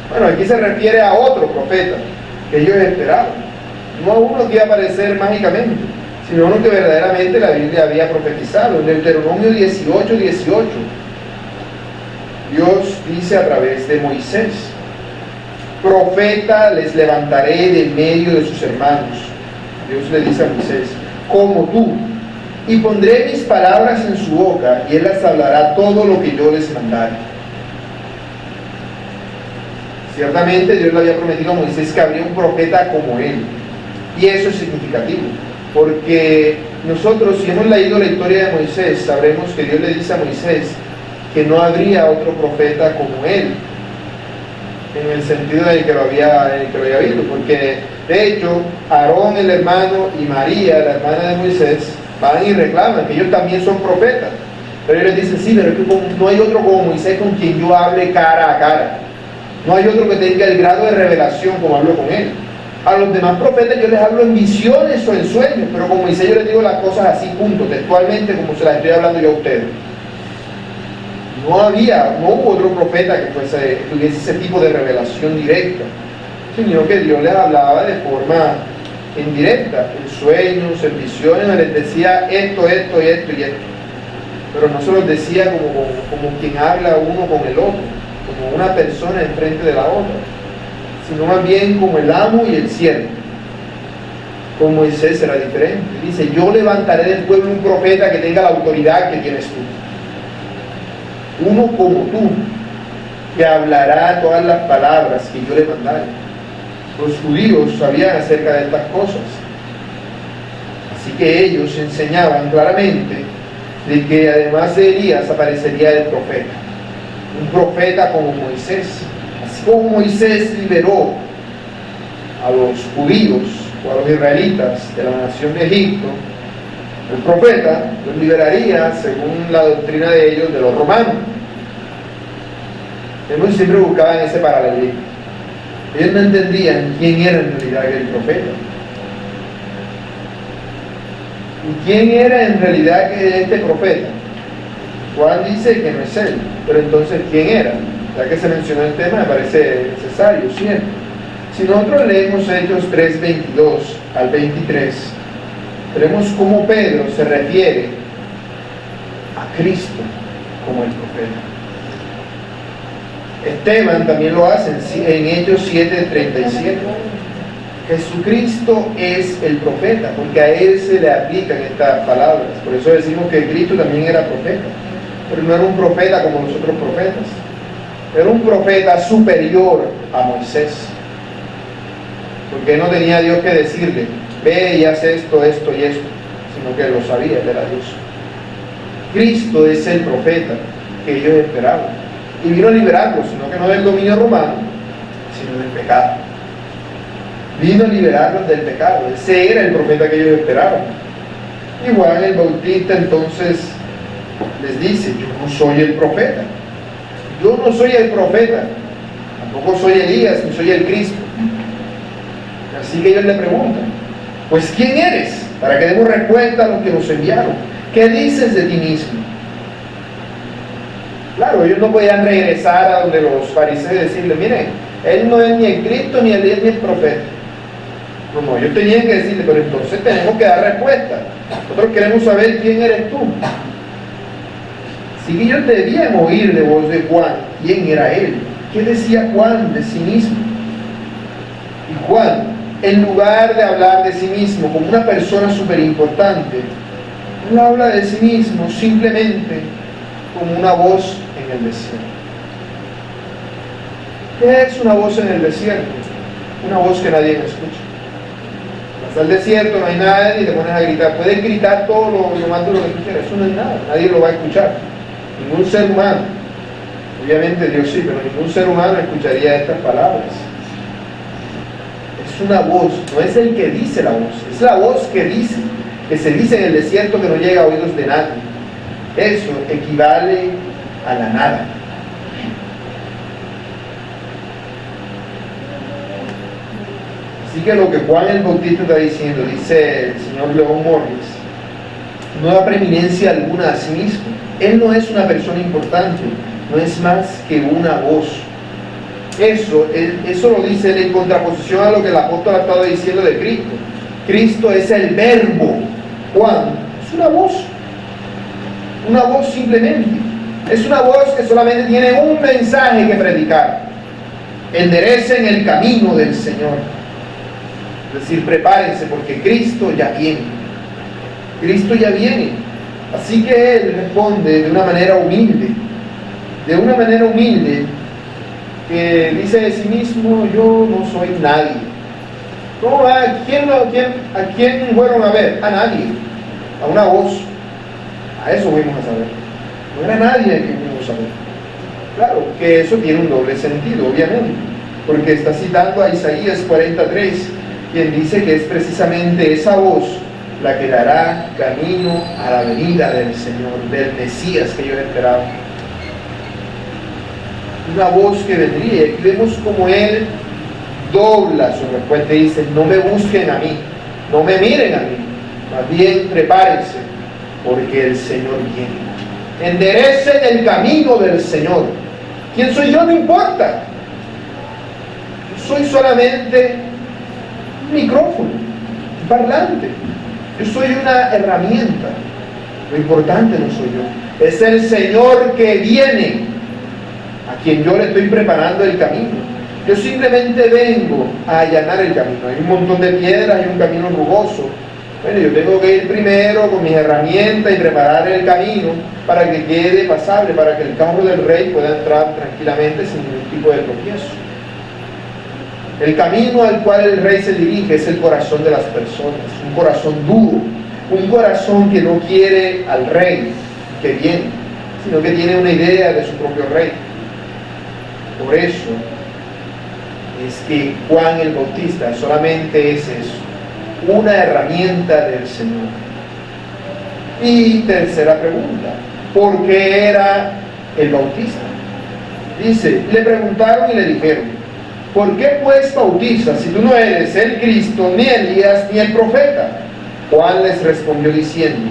S1: Bueno, aquí se refiere a otro profeta que ellos esperaban. No a uno que iba a aparecer mágicamente, sino a uno que verdaderamente la Biblia había profetizado. En Deuteronomio 18:18, Dios dice a través de Moisés: profeta les levantaré de medio de sus hermanos. Dios le dice a Moisés: como tú, y pondré mis palabras en su boca, y él les hablará todo lo que yo les mandare. Ciertamente Dios le había prometido a Moisés que habría un profeta como él, y eso es significativo, porque nosotros, si hemos leído la historia de Moisés, sabremos que Dios le dice a Moisés que no habría otro profeta como él, en el sentido de que lo había visto, porque de hecho Aarón el hermano y María la hermana de Moisés van y reclaman que ellos también son profetas, pero ellos les dicen: sí, pero es que no hay otro como Moisés con quien yo hable cara a cara, no hay otro que tenga el grado de revelación como hablo con él. A los demás profetas yo les hablo en visiones o en sueños, pero con Moisés yo les digo las cosas así, punto, textualmente, como se las estoy hablando yo a ustedes. No hubo otro profeta que tuviese ese tipo de revelación directa, sino que Dios les hablaba de forma indirecta, en sueños, en visiones, les decía esto, esto y esto y esto, pero no se los decía como quien habla uno con el otro, como una persona enfrente de la otra, sino más bien como el amo y el siervo. Con Moisés era diferente. Dice: yo levantaré del pueblo un profeta que tenga la autoridad que tienes tú, uno como tú, que hablará todas las palabras que yo le mandaré. Los judíos sabían acerca de estas cosas, así que ellos enseñaban claramente de que además de Elías aparecería el profeta, un profeta como Moisés. Así como Moisés liberó a los judíos o a los israelitas de la nación de Egipto, el profeta los liberaría, según la doctrina de ellos, de los romanos. Ellos siempre buscaban ese paralelismo. Ellos no entendían quién era en realidad el profeta. ¿Y quién era en realidad este profeta? Juan dice que no es él, pero entonces ¿quién era? Ya que se mencionó el tema, me parece necesario, ¿cierto? Si nosotros leemos Hechos 3:22 al 23, veremos cómo Pedro se refiere a Cristo como el profeta. Esteban también lo hace en Hechos 7:37. Jesucristo es el profeta, porque a él se le aplican estas palabras. Por eso decimos que Cristo también era profeta, pero no era un profeta como los otros profetas. Era un profeta superior a Moisés, porque no tenía Dios que decirle: ve y haz esto, esto y esto, sino que lo sabía, él era Dios. Cristo es el profeta que ellos esperaban, y vino a liberarlos, sino que no del dominio romano, sino del pecado. Vino a liberarlos del pecado. Ese era el profeta que ellos esperaban. Y Juan el Bautista entonces les dice: yo no soy el profeta, yo no soy el profeta, tampoco soy Elías, ni soy el Cristo. Así que ellos le preguntan: pues ¿quién eres? Para que demos respuesta a los que nos enviaron. ¿Qué dices de ti mismo? Claro, ellos no podían regresar a donde los fariseos y decirle: miren, él no es ni el Cristo, ni Elías, ni el profeta. No, ellos tenían que decirle: pero entonces tenemos que dar respuesta. Nosotros queremos saber quién eres tú. Así que ellos debían oír de voz de Juan quién era él. ¿Qué decía Juan de sí mismo? Y Juan, en lugar de hablar de sí mismo como una persona súper importante, él habla de sí mismo simplemente como una voz en el desierto. ¿Qué es una voz en el desierto? Una voz que nadie escucha. Hasta el desierto no hay nadie y te pones a gritar. Puedes gritar todo lo más duro que tú quieras. Eso no es nada. Nadie lo va a escuchar. Ningún ser humano. Obviamente Dios sí, pero ningún ser humano escucharía estas palabras. Es una voz, no es el que dice la voz. Es la voz que dice, que se dice en el desierto que no llega a oídos de nadie. Eso equivale a la nada. Así que lo que Juan el Bautista está diciendo, dice el señor León Morris, no da preeminencia alguna a sí mismo. Él no es una persona importante, no es más que una voz. Eso lo dice él en contraposición a lo que el apóstol ha estado diciendo de Cristo. Cristo es el verbo. Juan es una voz simplemente. Es una voz que solamente tiene un mensaje que predicar: enderecen el camino del Señor. Es decir, prepárense porque Cristo ya viene. Cristo ya viene. Así que él responde de una manera humilde. Que dice de sí mismo: yo no soy nadie. ¿Cómo va? ¿A quién fueron a ver? A nadie. A una voz. A eso fuimos a saber. No era nadie a quien fuimos a ver. Claro que eso tiene un doble sentido, obviamente, porque está citando a Isaías 43, quien dice que es precisamente esa voz la que dará camino a la venida del Señor, del Mesías que ellos esperaban. Una voz que vendría. Y vemos como él dobla su respuesta y dice: no me busquen a mí, no me miren a mí, más bien prepárense porque el Señor viene. Enderecen el camino del Señor. ¿Quién soy yo? No importa. Yo soy solamente un micrófono, un parlante. Yo soy una herramienta. Lo importante no soy yo, es el Señor que viene, a quien yo le estoy preparando el camino. Yo simplemente vengo a allanar el camino. Hay un montón de piedras, hay un camino rugoso. Bueno, yo tengo que ir primero con mis herramientas y preparar el camino para que quede pasable, para que el carro del rey pueda entrar tranquilamente sin ningún tipo de tropiezo. El camino al cual el rey se dirige es el corazón de las personas, un corazón duro, un corazón que no quiere al rey que viene, sino que tiene una idea de su propio rey. Por eso es que Juan el Bautista solamente es eso, una herramienta del Señor. Y tercera pregunta: ¿por qué era el Bautista? Dice, le preguntaron y le dijeron: ¿por qué pues bautizas si tú no eres el Cristo, ni Elías, ni el profeta? Juan les respondió diciendo: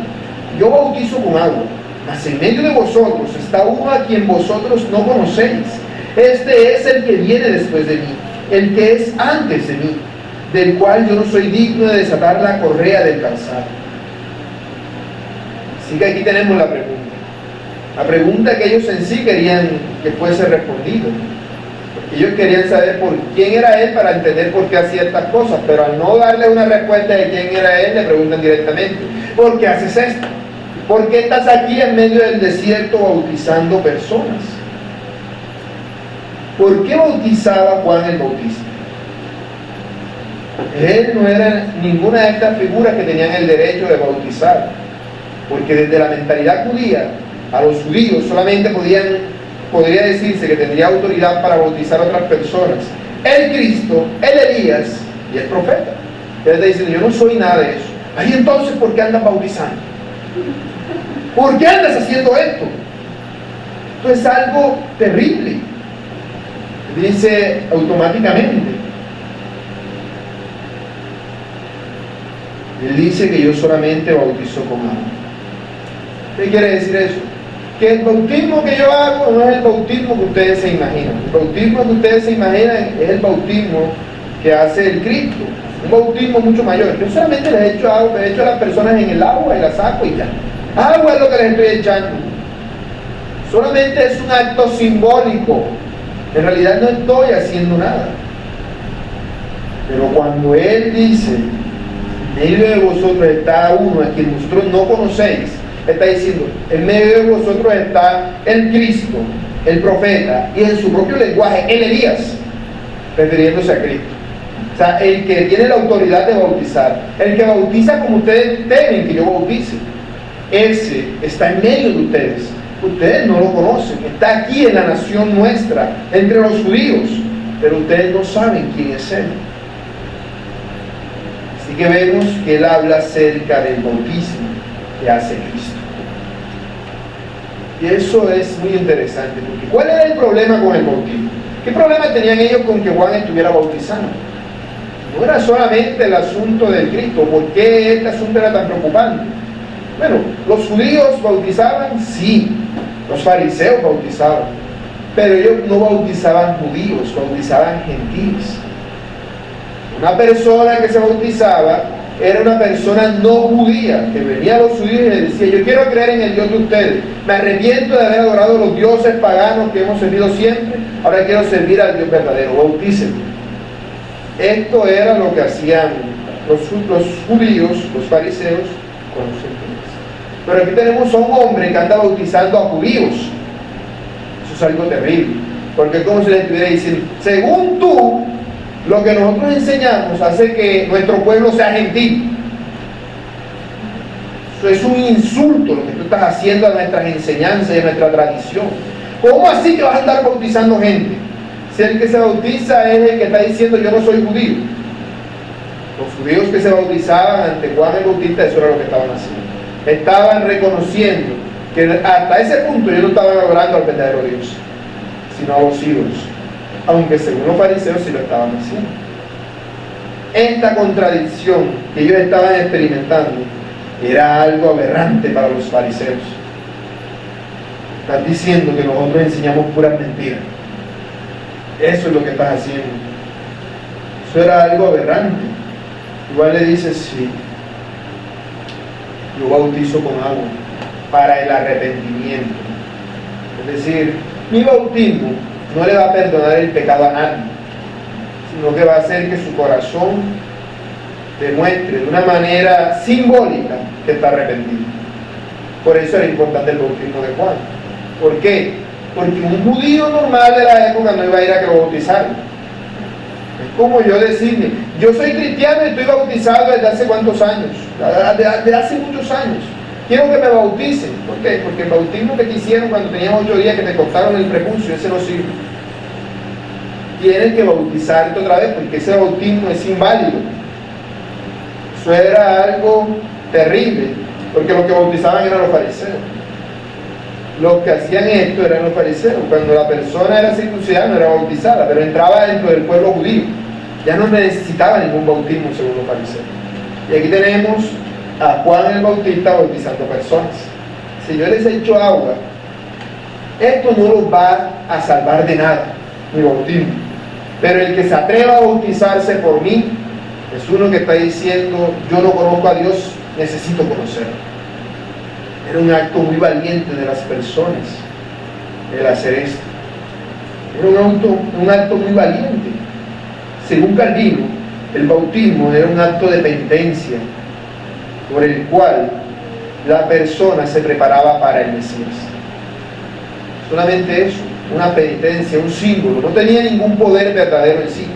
S1: yo bautizo con agua, mas en medio de vosotros está uno a quien vosotros no conocéis. Este es el que viene después de mí, el que es antes de mí, del cual yo no soy digno de desatar la correa del calzado. Así que aquí tenemos la pregunta. La pregunta que ellos en sí querían que fuese respondido. Ellos querían saber por quién era él para entender por qué hacía estas cosas, pero al no darle una respuesta de quién era él, le preguntan directamente: ¿por qué haces esto? ¿Por qué estás aquí en medio del desierto bautizando personas? ¿Por qué bautizaba Juan el Bautista? Él no era ninguna de estas figuras que tenían el derecho de bautizar, porque desde la mentalidad judía, a los judíos solamente podría decirse que tendría autoridad para bautizar a otras personas el Cristo, el Elías y el profeta. Él está diciendo: yo no soy nada de eso. Ahí entonces, ¿por qué andas bautizando? ¿Por qué andas haciendo esto? Esto es algo terrible. Dice automáticamente. Él dice que yo solamente bautizo con agua. ¿Qué quiere decir eso? Que el bautismo que yo hago no es el bautismo que ustedes se imaginan. El bautismo que ustedes se imaginan es el bautismo que hace el Cristo. Un bautismo mucho mayor. Yo solamente les echo agua, les echo a las personas en el agua y las saco y ya. Agua es lo que les estoy echando. Solamente es un acto simbólico. En realidad no estoy haciendo nada. Pero cuando Él dice: en medio de vosotros está uno a quien vosotros no conocéis, Está diciendo, en medio de vosotros está el Cristo, el profeta, y en su propio lenguaje, el Elías, refiriéndose a Cristo. O sea, el que tiene la autoridad de bautizar, el que bautiza como ustedes temen que yo bautice, ese está en medio de ustedes. Ustedes no lo conocen, está aquí en la nación nuestra, entre los judíos, pero ustedes no saben quién es Él. Así que vemos que Él habla acerca del bautismo que hace Cristo. Y eso es muy interesante, porque ¿cuál era el problema con el bautismo? ¿Qué problema tenían ellos con que Juan estuviera bautizando? No era solamente el asunto del Cristo. ¿Por qué este asunto era tan preocupante? Bueno, los judíos bautizaban, sí. Los fariseos bautizaban. Pero ellos no bautizaban judíos, bautizaban gentiles. Una persona que se bautizaba era una persona no judía, que venía a los judíos y les decía, yo quiero creer en el Dios de ustedes, me arrepiento de haber adorado a los dioses paganos que hemos servido siempre, ahora quiero servir al Dios verdadero, bautícenme. Esto era lo que hacían los judíos, los fariseos, con los gentiles. Pero aquí tenemos a un hombre que anda bautizando a judíos. Eso es algo terrible, porque es como si le estuviera diciendo, según tú, lo que nosotros enseñamos hace que nuestro pueblo sea gentil. Eso es un insulto lo que tú estás haciendo a nuestras enseñanzas y a nuestra tradición. ¿Cómo así que vas a andar bautizando gente? Si el que se bautiza es el que está diciendo yo no soy judío. Los judíos que se bautizaban ante Juan el Bautista, eso era lo que estaban haciendo. Estaban reconociendo que hasta ese punto ellos no estaban adorando al verdadero Dios, sino a los ídolos. Aunque según los fariseos sí lo estaban haciendo. Esta contradicción que ellos estaban experimentando era algo aberrante para los fariseos. Están diciendo que nosotros enseñamos puras mentiras. Eso es lo que estás haciendo. Eso era algo aberrante. Igual le dices, sí, yo bautizo con agua para el arrepentimiento. Es decir, mi bautismo no le va a perdonar el pecado a nadie, sino que va a hacer que su corazón demuestre de una manera simbólica que está arrepentido. Por eso era importante el bautismo de Juan. ¿Por qué? Porque un judío normal de la época no iba a ir a que lo bautizaran. Es como yo decirle, yo soy cristiano y estoy bautizado desde hace cuántos años, desde hace muchos años. Quiero que me bauticen. ¿Por qué? Porque el bautismo que te hicieron cuando tenías 8 días que te cortaron el prepucio, ese no sirve. Tienes que bautizarte otra vez porque ese bautismo es inválido. Eso era algo terrible, porque los que bautizaban eran los fariseos. Los que hacían esto eran los fariseos. Cuando la persona era circuncidada no era bautizada, pero entraba dentro del pueblo judío. Ya no necesitaba ningún bautismo según los fariseos. Y aquí tenemos a Juan el Bautista bautizando personas. Si yo les echo agua, esto no los va a salvar de nada, mi bautismo. Pero el que se atreva a bautizarse por mí es uno que está diciendo, yo no conozco a Dios, necesito conocerlo. Era un acto muy valiente de las personas el hacer esto. Era un acto muy valiente. Según Calvino, el bautismo era un acto de penitencia por el cual la persona se preparaba para el Mesías. Solamente eso, una penitencia, un símbolo. No tenía ningún poder verdadero en sí,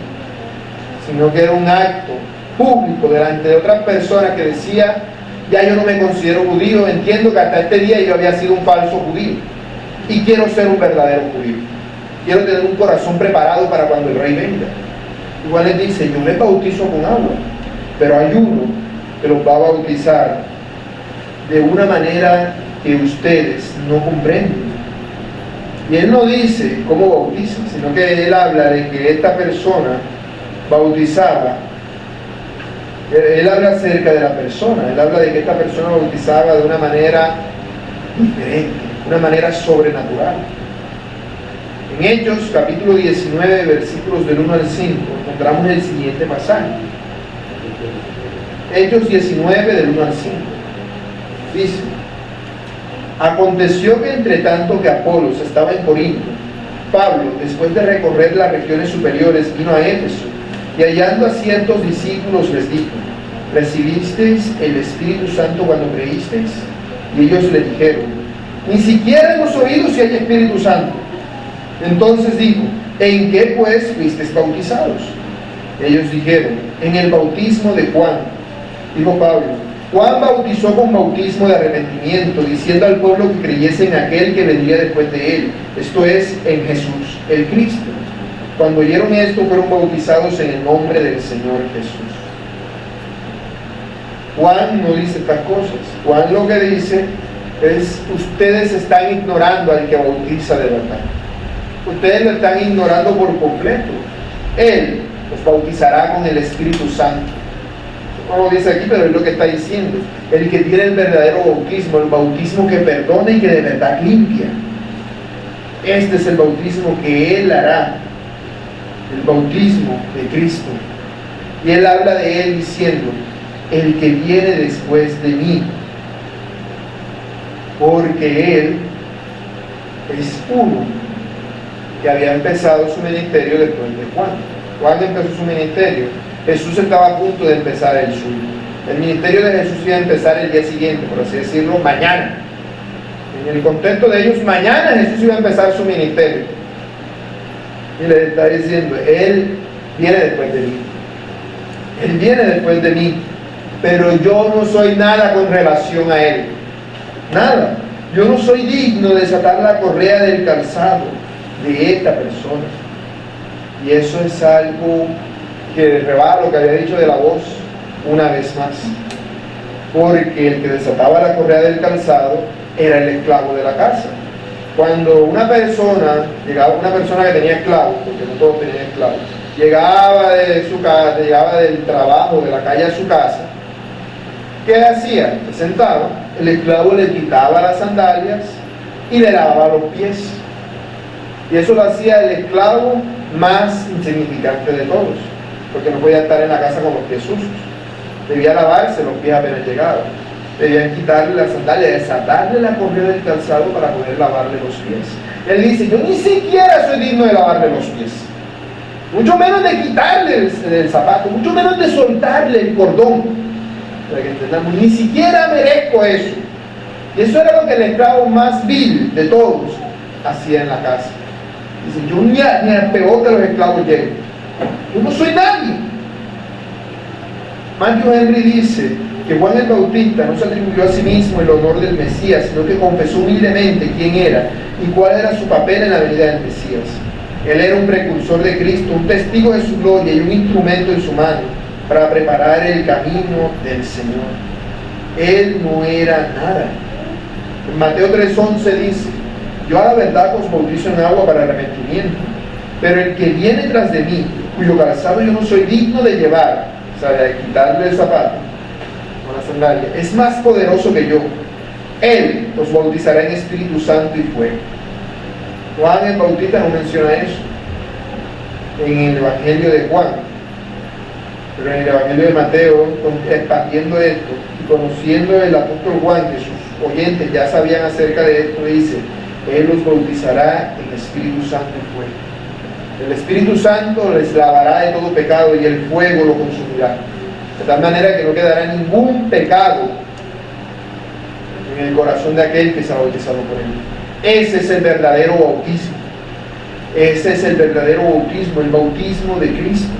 S1: sino que era un acto público delante de otras personas que decía, ya yo no me considero judío, entiendo que hasta este día yo había sido un falso judío y quiero ser un verdadero judío. Quiero tener un corazón preparado para cuando el rey venga. Igual les dice, yo les bautizo con agua, pero hay uno que los va a bautizar de una manera que ustedes no comprenden. Y él no dice cómo bautiza, sino que él habla de que esta persona bautizaba. Él habla acerca de la persona, él habla de que esta persona bautizaba de una manera diferente, una manera sobrenatural. En Hechos, capítulo 19, versículos del 1 al 5, encontramos el siguiente pasaje. Hechos 19, del 1 al 5. Dice, aconteció que entre tanto que Apolos estaba en Corinto, Pablo, después de recorrer las regiones superiores, vino a Éfeso, y hallando a ciertos discípulos les dijo, ¿recibisteis el Espíritu Santo cuando creísteis? Y ellos le dijeron: ni siquiera hemos oído si hay Espíritu Santo. Entonces dijo: ¿en qué pues fuisteis bautizados? Ellos dijeron: en el bautismo de Juan. Dijo Pablo: Juan bautizó con bautismo de arrepentimiento, diciendo al pueblo que creyese en aquel que vendría después de él, esto es, en Jesús, el Cristo. Cuando oyeron esto, fueron bautizados en el nombre del Señor Jesús. Juan no dice estas cosas. Juan lo que dice es: ustedes están ignorando al que bautiza de verdad. Ustedes lo están ignorando por completo. Él los bautizará con el Espíritu Santo. No lo dice aquí, pero es lo que está diciendo. El que tiene el verdadero bautismo, el bautismo que perdona y que de verdad limpia. Este es el bautismo que Él hará, el bautismo de Cristo. Y Él habla de Él diciendo: el que viene después de mí, porque Él es uno que había empezado su ministerio después de Juan. Juan empezó su ministerio, Jesús estaba a punto de empezar el suyo. El ministerio de Jesús iba a empezar el día siguiente, por así decirlo, mañana. En el contexto de ellos, mañana Jesús iba a empezar su ministerio. Y le está diciendo: Él viene después de mí. Él viene después de mí, pero yo no soy nada con relación a Él. Nada. Yo no soy digno de desatar la correa del calzado de esta persona. Y eso es algo que rebasa lo que había dicho de la voz una vez más. Porque el que desataba la correa del calzado era el esclavo de la casa. Cuando una persona, llegaba una persona que tenía esclavos, porque no todos tenían esclavos, llegaba de su casa, llegaba del trabajo, de la calle a su casa, ¿qué hacía? Se sentaba, el esclavo le quitaba las sandalias y le lavaba los pies. Y eso lo hacía el esclavo más insignificante de todos, porque no podía estar en la casa con los pies sucios. Debía lavarse los pies apenas llegaba. Debían quitarle las sandalias, desatarle la correa del calzado para poder lavarle los pies. Él dice: yo ni siquiera soy digno de lavarle los pies, mucho menos de quitarle el zapato, mucho menos de soltarle el cordón, para que entendamos. Ni siquiera merezco eso. Y eso era lo que el esclavo más vil de todos hacía en la casa. Dice: yo ni al peor de los esclavos llego. Yo no soy nadie. Matthew Henry dice que Juan el Bautista no se atribuyó a sí mismo el honor del Mesías, sino que confesó humildemente quién era y cuál era su papel en la venida del Mesías. Él era un precursor de Cristo, un testigo de su gloria y un instrumento en su mano para preparar el camino del Señor. Él no era nada. En Mateo 3:11 dice: yo a la verdad os bautizo en agua para arrepentimiento, pero el que viene tras de mí, cuyo calzado yo no soy digno de llevar, o sea, de quitarle el zapato con la sandalia, es más poderoso que yo. Él os bautizará en Espíritu Santo y fuego. Juan el Bautista no menciona eso en el Evangelio de Juan, pero en el Evangelio de Mateo, expandiendo esto y conociendo el apóstol Juan que sus oyentes ya sabían acerca de esto, dice: Él los bautizará en Espíritu Santo y fuego. El Espíritu Santo les lavará de todo pecado y el fuego lo consumirá, de tal manera que no quedará ningún pecado en el corazón de aquel que se ha bautizado por Él. Ese es el verdadero bautismo. Ese es el verdadero bautismo, el bautismo de Cristo.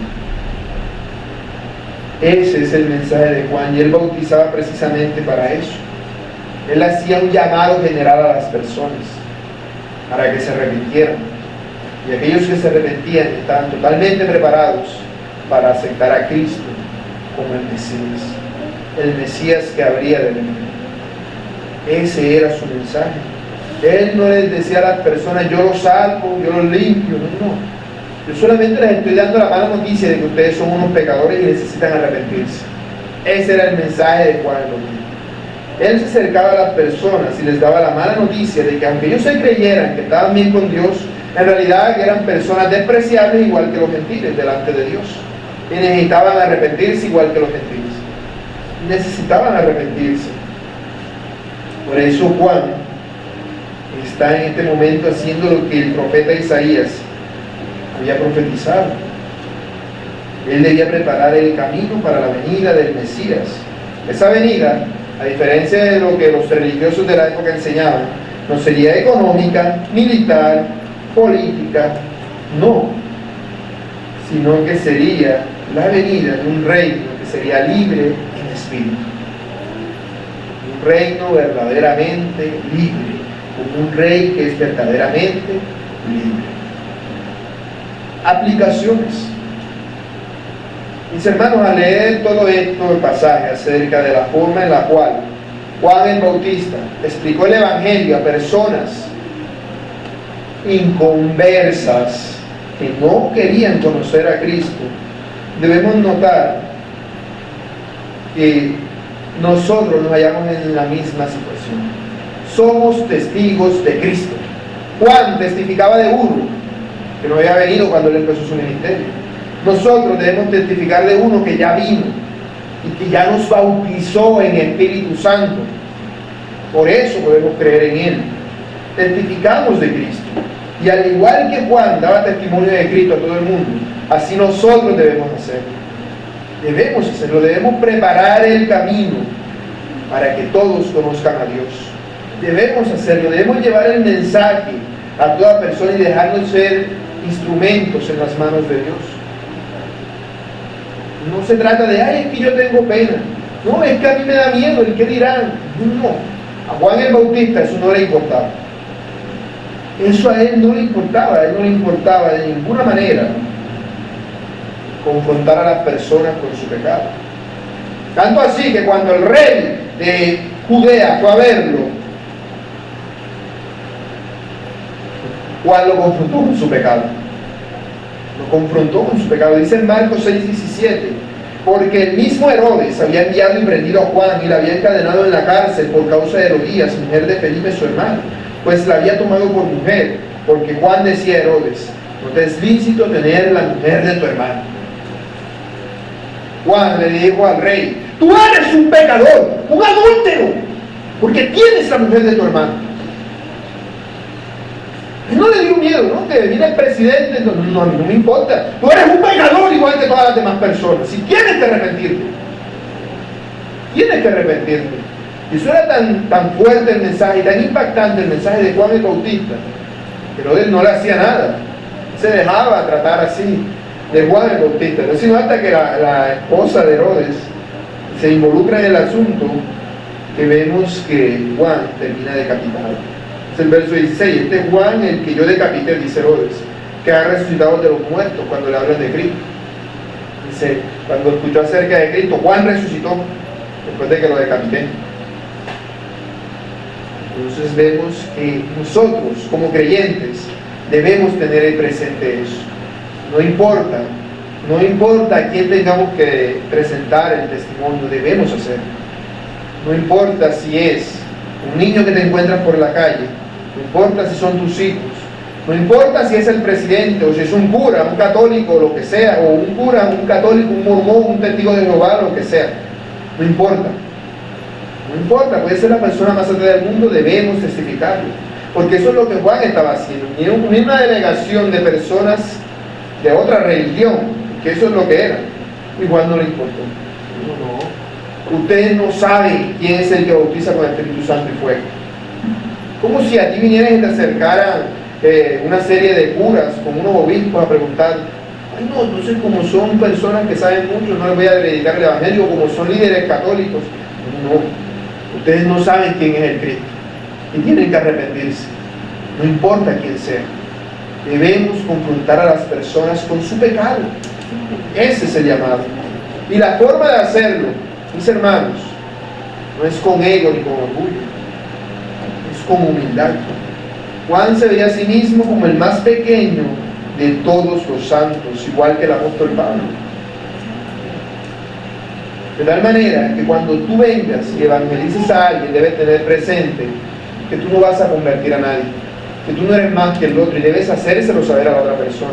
S1: Ese es el mensaje de Juan, y Él bautizaba precisamente para eso. Él hacía un llamado general a las personas para que se arrepintieran, y aquellos que se arrepentían estaban totalmente preparados para aceptar a Cristo como el Mesías que habría de venir. Ese era su mensaje. Él no les decía a las personas: yo los salvo, yo los limpio. No. Yo solamente les estoy dando la mala noticia de que ustedes son unos pecadores y necesitan arrepentirse. Ese era el mensaje de Juan el Bautista. Él se acercaba a las personas y les daba la mala noticia de que aunque ellos se creyeran que estaban bien con Dios, en realidad eran personas despreciables igual que los gentiles delante de Dios, y necesitaban arrepentirse igual que los gentiles. Necesitaban arrepentirse. Por eso Juan está en este momento haciendo lo que el profeta Isaías había profetizado. Él debía preparar el camino para la venida del Mesías. Esa venida a diferencia de lo que los religiosos de la época enseñaban, no sería económica, militar, política, no, sino que sería la venida de un reino que sería libre en espíritu. Un reino verdaderamente libre, como un rey que es verdaderamente libre. Aplicaciones. Mis hermanos, al leer todo esto, el pasaje acerca de la forma en la cual Juan el Bautista explicó el Evangelio a personas inconversas que no querían conocer a Cristo, debemos notar que nosotros nos hallamos en la misma situación. Somos testigos de Cristo. Juan testificaba de uno que no había venido cuando él empezó su ministerio. Nosotros debemos testificar de uno que ya vino y que ya nos bautizó en Espíritu Santo. Por eso podemos creer en Él. Testificamos de Cristo. Y al igual que Juan daba testimonio de Cristo a todo el mundo, así nosotros debemos hacerlo. Debemos hacerlo, debemos preparar el camino para que todos conozcan a Dios. Debemos hacerlo, debemos llevar el mensaje a toda persona y dejarnos ser instrumentos en las manos de Dios. No se trata de, ay, es que yo tengo pena. No, es que a mí me da miedo, ¿el qué dirán? No, a Juan el Bautista eso no le importaba. Eso a él no le importaba, de ninguna manera confrontar a las personas con su pecado. Tanto así que cuando el rey de Judea fue a verlo, Juan lo confrontó con su pecado. Lo confrontó con su pecado. Dice en Marcos 6:17, porque el mismo Herodes había enviado y prendido a Juan y la había encadenado en la cárcel por causa de Herodías, mujer de Felipe su hermano, pues la había tomado por mujer, porque Juan decía a Herodes, no te es lícito tener la mujer de tu hermano. Juan le dijo al rey, tú eres un pecador, un adúltero, porque tienes la mujer de tu hermano. Él no le dio miedo, ¿no? Que viene el presidente, no, a mí no me importa. Tú eres un pecador igual que todas las demás personas. Si tienes que arrepentirte, tienes que arrepentirte. Y eso era tan fuerte el mensaje y tan impactante el mensaje de Juan el Bautista, pero él no le hacía nada. Se dejaba tratar así de Juan el Bautista. No sino hasta que la esposa de Herodes se involucra en el asunto que vemos que Juan termina decapitado. Es el verso 16. Este es Juan el que yo decapité, dice Herodes, que ha resucitado de los muertos cuando le hablan de Cristo. Dice, cuando escuchó acerca de Cristo, Juan resucitó después de que lo decapité. Entonces vemos que nosotros como creyentes debemos tener presente eso. No importa a quién tengamos que presentar el testimonio, debemos hacerlo. No importa si es un niño que te encuentras por la calle, no importa si son tus hijos, no importa si es el presidente o si es un cura, un católico, lo que sea, o un cura, un católico, un mormón, un testigo de Jehová, lo que sea, no importa. No importa, puede ser la persona más atea del mundo, debemos testificarlo. Porque eso es lo que Juan estaba haciendo. Ni una delegación de personas de otra religión, que eso es lo que era. Y Juan no le importó. No. Ustedes no saben quién es el que bautiza con el Espíritu Santo y fuego. Como si a ti vinieran y te acercaran una serie de curas con unos obispos a preguntar, ay no, entonces como son personas que saben mucho, no les voy a dedicar el Evangelio, como son líderes católicos. No. Ustedes no saben quién es el Cristo y tienen que arrepentirse, no importa quién sea. Debemos confrontar a las personas con su pecado. Ese es el llamado. Y la forma de hacerlo, mis hermanos, no es con ego ni con orgullo, es con humildad. Juan se veía a sí mismo como el más pequeño de todos los santos, igual que el apóstol Pablo. De tal manera que cuando tú vengas y evangelices a alguien, debes tener presente que tú no vas a convertir a nadie, que tú no eres más que el otro y debes hacérselo saber a la otra persona.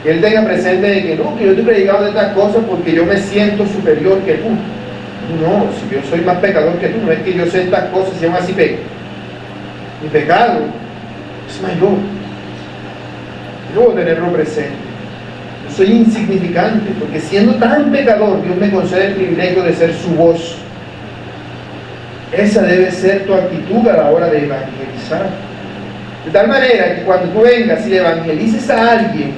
S1: Que él tenga presente de que no, que yo te he predicado de estas cosas porque yo me siento superior que tú. No, si yo soy más pecador que tú, no es que yo sé estas cosas y aún así peco. Mi pecado es mayor. Yo debo tenerlo presente. Soy insignificante, porque siendo tan pecador, Dios me concede el privilegio de ser su voz. Esa debe ser tu actitud a la hora de evangelizar. De tal manera que cuando tú vengas y evangelices a alguien,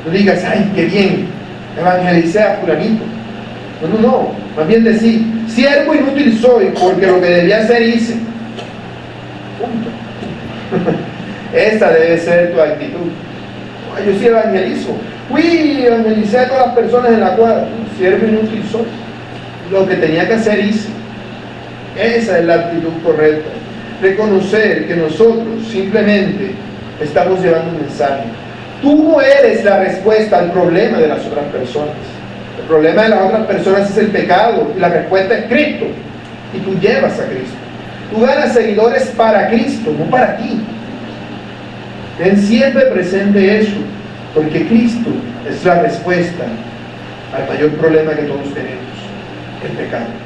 S1: no digas, ay, qué bien, evangelicé a fulanito. No, más bien decir, siervo inútil soy, porque lo que debía hacer hice. Punto. Esa debe ser tu actitud. Ay, yo sí evangelizo. Fui, evangelicé a todas las personas en la cuadra. Siervo inútil soy. Lo que tenía que hacer hice. Esa es la actitud correcta. Reconocer que nosotros simplemente estamos llevando un mensaje. Tú no eres la respuesta al problema de las otras personas. El problema de las otras personas es el pecado y la respuesta es Cristo. Y tú llevas a Cristo. Tú ganas seguidores para Cristo, no para ti. Ten siempre presente eso, porque Cristo es la respuesta al mayor problema que todos tenemos, el pecado.